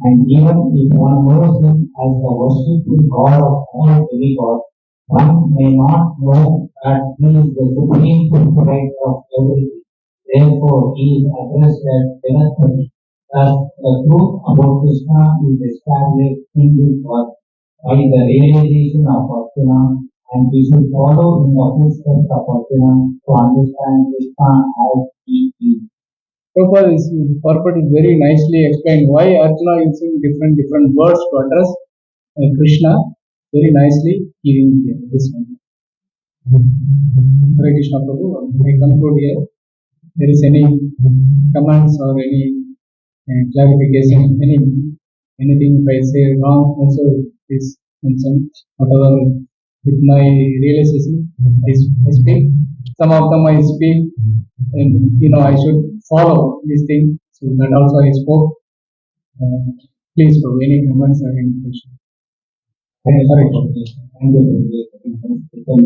And even if one knows him as the worshipful God of all demigods, one may not know that he is the supreme proprietor of everything. Therefore, he is addressed as Janatpati. Thus, the truth about Krishna is established in this verse. by the realization of Arjuna, and we should follow in the footsteps of Arjuna to understand Krishna as he is. Prabhupada is, the purport is very nicely explained why Arjuna using different words to address Krishna. Very nicely giving here this one. Hare Krishna Prabhu. I conclude here. There is any comments or any clarification, anything if I say wrong, also please mention. Whatever with my realization, I speak. Some of them I speak, and I should follow this thing. So that also I spoke. Please, for any comments or any question. Thank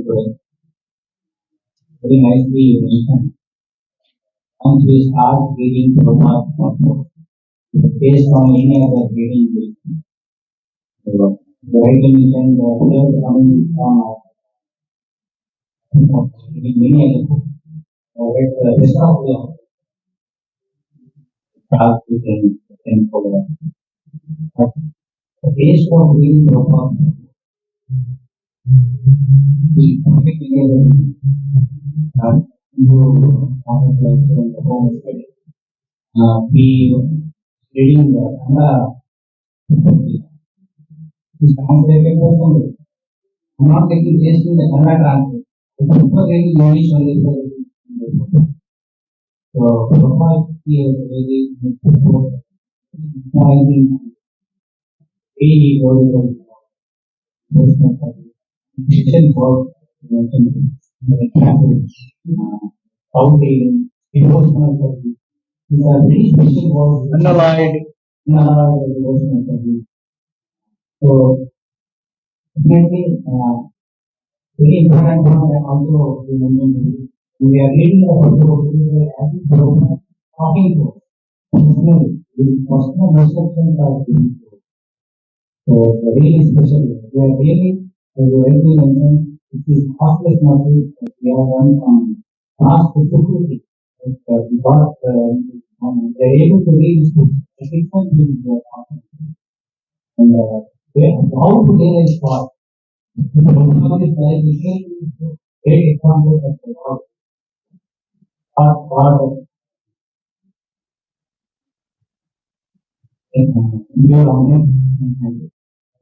you. Very nicely you mentioned. Once we start reading Prabhupada based on any other reading, the rightly mentioned the third coming on many other books. The rest of the class we can follow. But based on reading Prabhupada, we particularly we reading the is translated personally. I'm not taking just in the Kannada translation. I prefer reading English only. So, Prabhupada here is very Christian work, founding, devotional service. These are very special words. Unallied Devotional service. So, definitely, very important point that also we mentioned. We are reading the Bible, as if talking to us. Personally, these personal instructions are given to us. So it's really special. We are really, as you rightly mentioned, it is costless mercy that we have done from past to security. We got, we are able to read this book. The six months we are talking. And how to gain a spot. Great example of the part of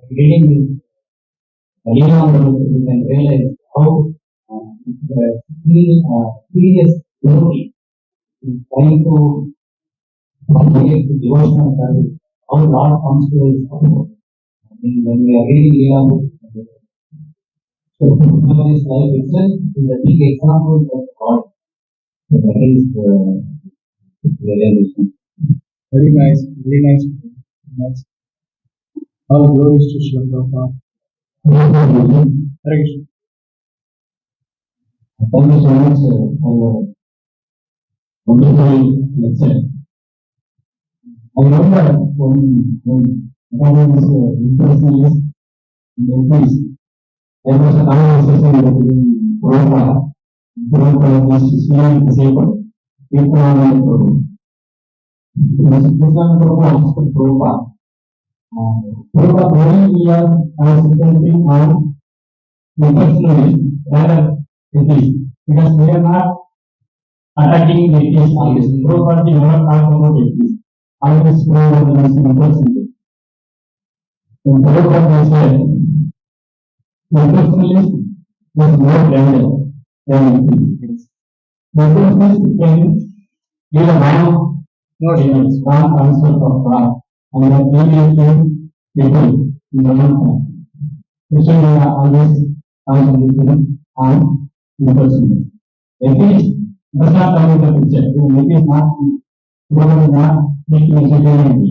reading this, we can realize how the serious devotee is trying to create the devotional service, how Lord comes to his support. When we are reading Leela books, so this life itself is a big example of God. So that is the realization. Very nice, very nice. Nice. All glories to Srila Prabhupada. Hare Krishna. Thank you so much for your wonderful lecture. I remember when I was interested in this, there was a conversation between Prabhupada is feeling disabled. People are like Prabhupada. Prabhupada very clear concentrating on the personality rather than it is. Because we are not attacking the case always. Prabhupada did not talk about it. Always Prabhupada is the personality. And Prabhupada said, the personalist was more blended than it is. The personalist can give a man no strong concept of God and that alienating people in the long term. Krishna always concentrating on the personalist. If it does not come in the picture, it is not, God is not making a security.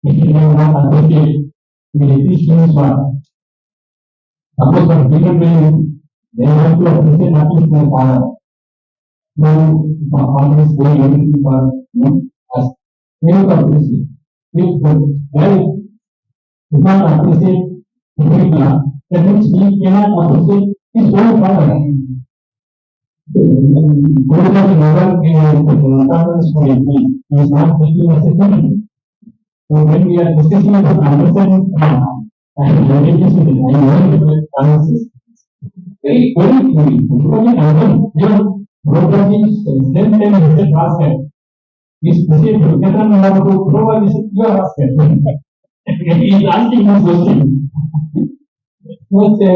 If it is not appreciate the efficient one. Suppose for people being, they have to appreciate at least their father. No, always doing everything for us. We have to appreciate. If the guy does not appreciate the people, that means he cannot appreciate his own father. Guru has never given importance for it. He is not taking a security. So when we are discussing about understanding and religious I learned analysis. Very truly, because I don't, Prabhuji same time he said last time, is to say to get on how to Prabhuji said, you are asking. He is asking us question. First, to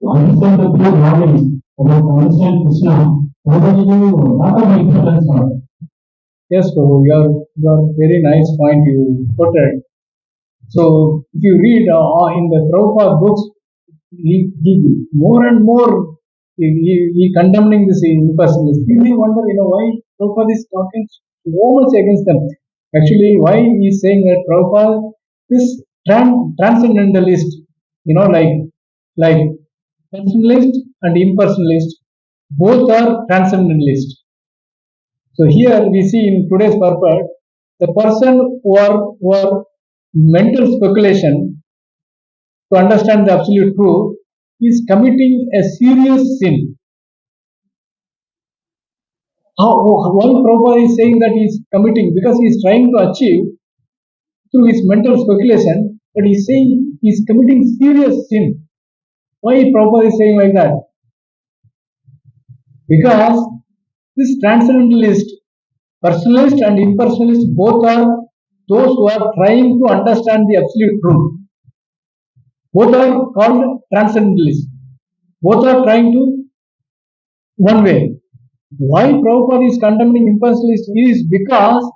understand the pure knowledge, to understand Krishna, Prabhuji knew not of importance for it. Yes, Prabhu, your very nice point you quoted. So if you read in the Prabhupada books, he more and more he condemning this impersonalism. You may wonder, why Prabhupada is talking so much against them. Actually, why he is saying that Prabhupada is transcendentalist, like personalist and impersonalist, both are transcendentalist. So here we see in today's purport, the person who are mental speculation to understand the absolute truth is committing a serious sin. Why Prabhupada is saying that he is committing? Because he is trying to achieve through his mental speculation, but he is saying he is committing serious sin. Why Prabhupada is saying like that? Because this transcendentalist, personalist and impersonalist both are those who are trying to understand the absolute truth. Both are called transcendentalists. Both are trying to one way. Why Prabhupada is condemning impersonalists is because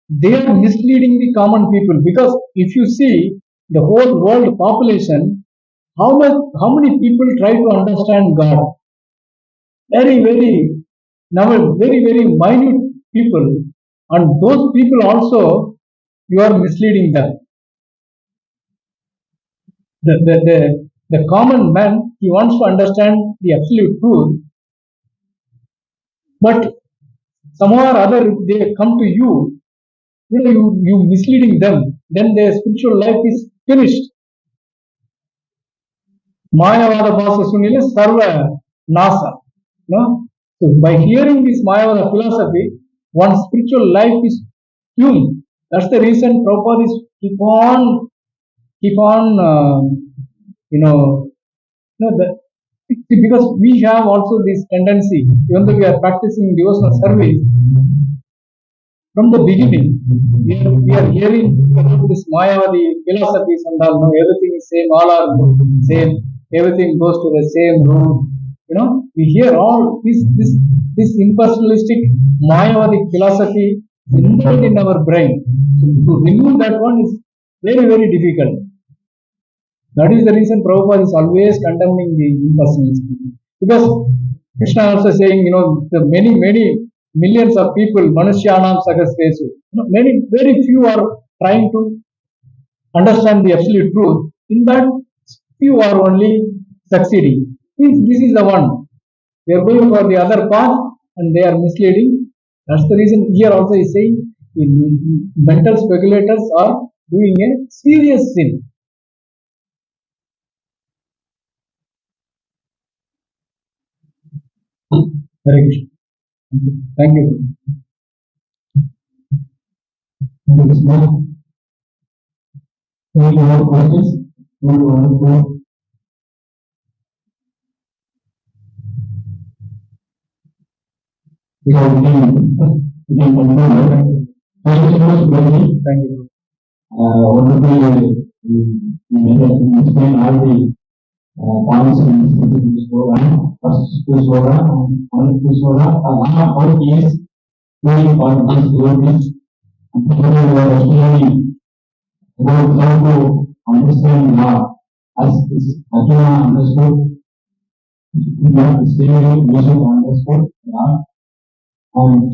they are misleading the common people. Because if you see the whole world population, how many people try to understand God? Very, very now very, very minute people, and those people also you are misleading them. The common man he wants to understand the absolute truth, but somehow or other they come to you, you misleading them, then their spiritual life is finished. Mayavada Bhasa Sunila Sarva Nasa. No? So by hearing this Mayavada philosophy, one's spiritual life is doomed. That's the reason Prabhupada is keep on, because we have also this tendency, even though we are practicing devotional service, from the beginning, we are hearing about this Mayavadi philosophies and all. No, everything is same, all are same. Everything goes to the same route. We hear all this impersonalistic Mayavadi philosophy embedded in our brain. So to remove that one is very very difficult. That is the reason Prabhupada is always condemning the impersonalism. Because Krishna also saying, the many millions of people, Manushyanam Sagasvesu, many, very few are trying to understand the absolute truth. In that, few are only succeeding. Means this is the one. They are going for the other path and they are misleading. That's the reason here also is saying mental speculators are doing a serious sin. Hare Krishna. Thank you. Any more questions? Because we can continue. Thank you so much, Prabhuji. Thank you. Wonderfully, you explain all the points in this program. First, this program, and this program, how he is doing for this devotees. And today we are explaining about how to understand law as Arjuna understood. We are explaining we should understand law and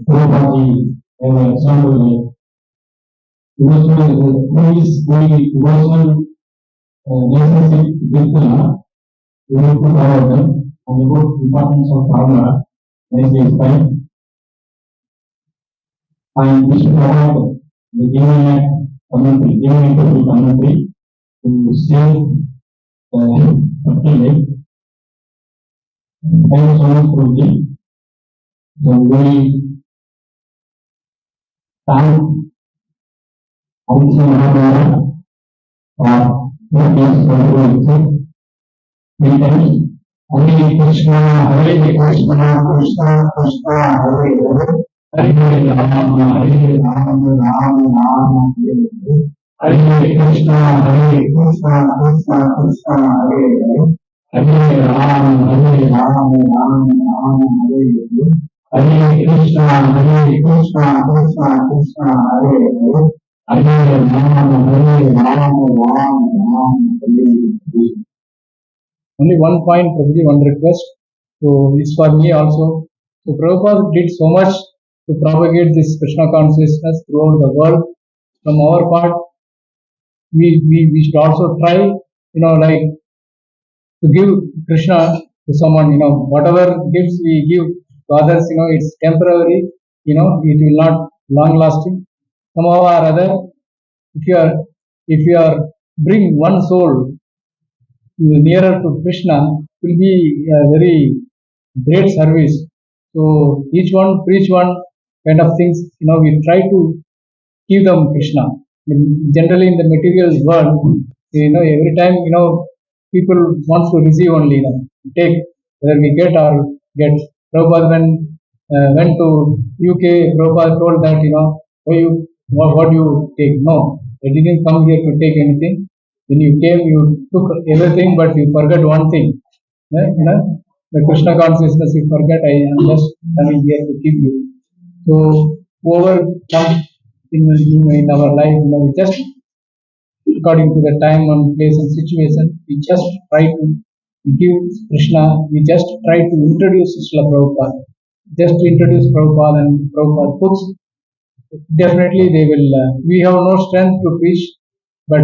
Prabhuji, an example like who is doing devotional relationship with Krishna, we will put all of them and about importance of karma, as they explain, and we should provide the giving interview commentary to save the life. Thank you so much, Prabhuji. So we thank also Namavadar for this contribution. We thank Hare Krishna, Hare Krishna, Krishna Krishna, Hare Hare, Hare Rama, Hare Rama, Rama Rama, Hare Hare. Hare Krishna, Hare Krishna, Krishna Krishna, Hare Hare, Hare Rama, Hare Rama, Rama Rama, Hare Hare. Hare Krishna, Hare Krishna, Krishna Krishna, Hare Hare, Hare Rama, Hare Rama, Rama Rama, Hare Hare. Only one point, Prabhuji, one request. So it's for me also. So Prabhupada did so much to propagate this Krishna consciousness throughout the world. From our part, we should also try, like to give Krishna to someone, whatever gifts we give to others, it's temporary, it will not long lasting. Somehow or other, if you are if you are bring one soul nearer to Krishna, will be a very great service. So each one preach one kind of things, we try to give them Krishna. Generally, in the material world, every time, people wants to receive only, take whether we get or get. Prabhupada when went to UK, Prabhupada told that, what you take? No, I didn't come here to take anything. When you came, you took everything, but you forgot one thing. The Krishna consciousness you forget. I am just coming here to give you. So whoever comes in our life, we just according to the time and place and situation, we just try to give Krishna. We just try to introduce Srila Prabhupada. Just to introduce Prabhupada and Prabhupada books. Definitely they will. We have no strength to preach, but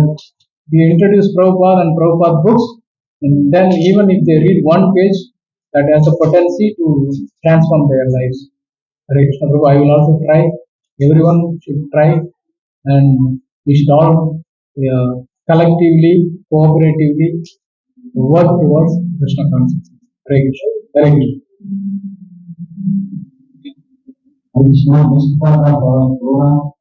we introduce Prabhupada and Prabhupada books, and then even if they read one page, that has a potency to transform their lives. Hare Krishna Prabhu, I will also try. Everyone should try, and we should all collectively, cooperatively work towards Krishna consciousness. Hare Krishna. Hare Krishna. Krishna, this part of our program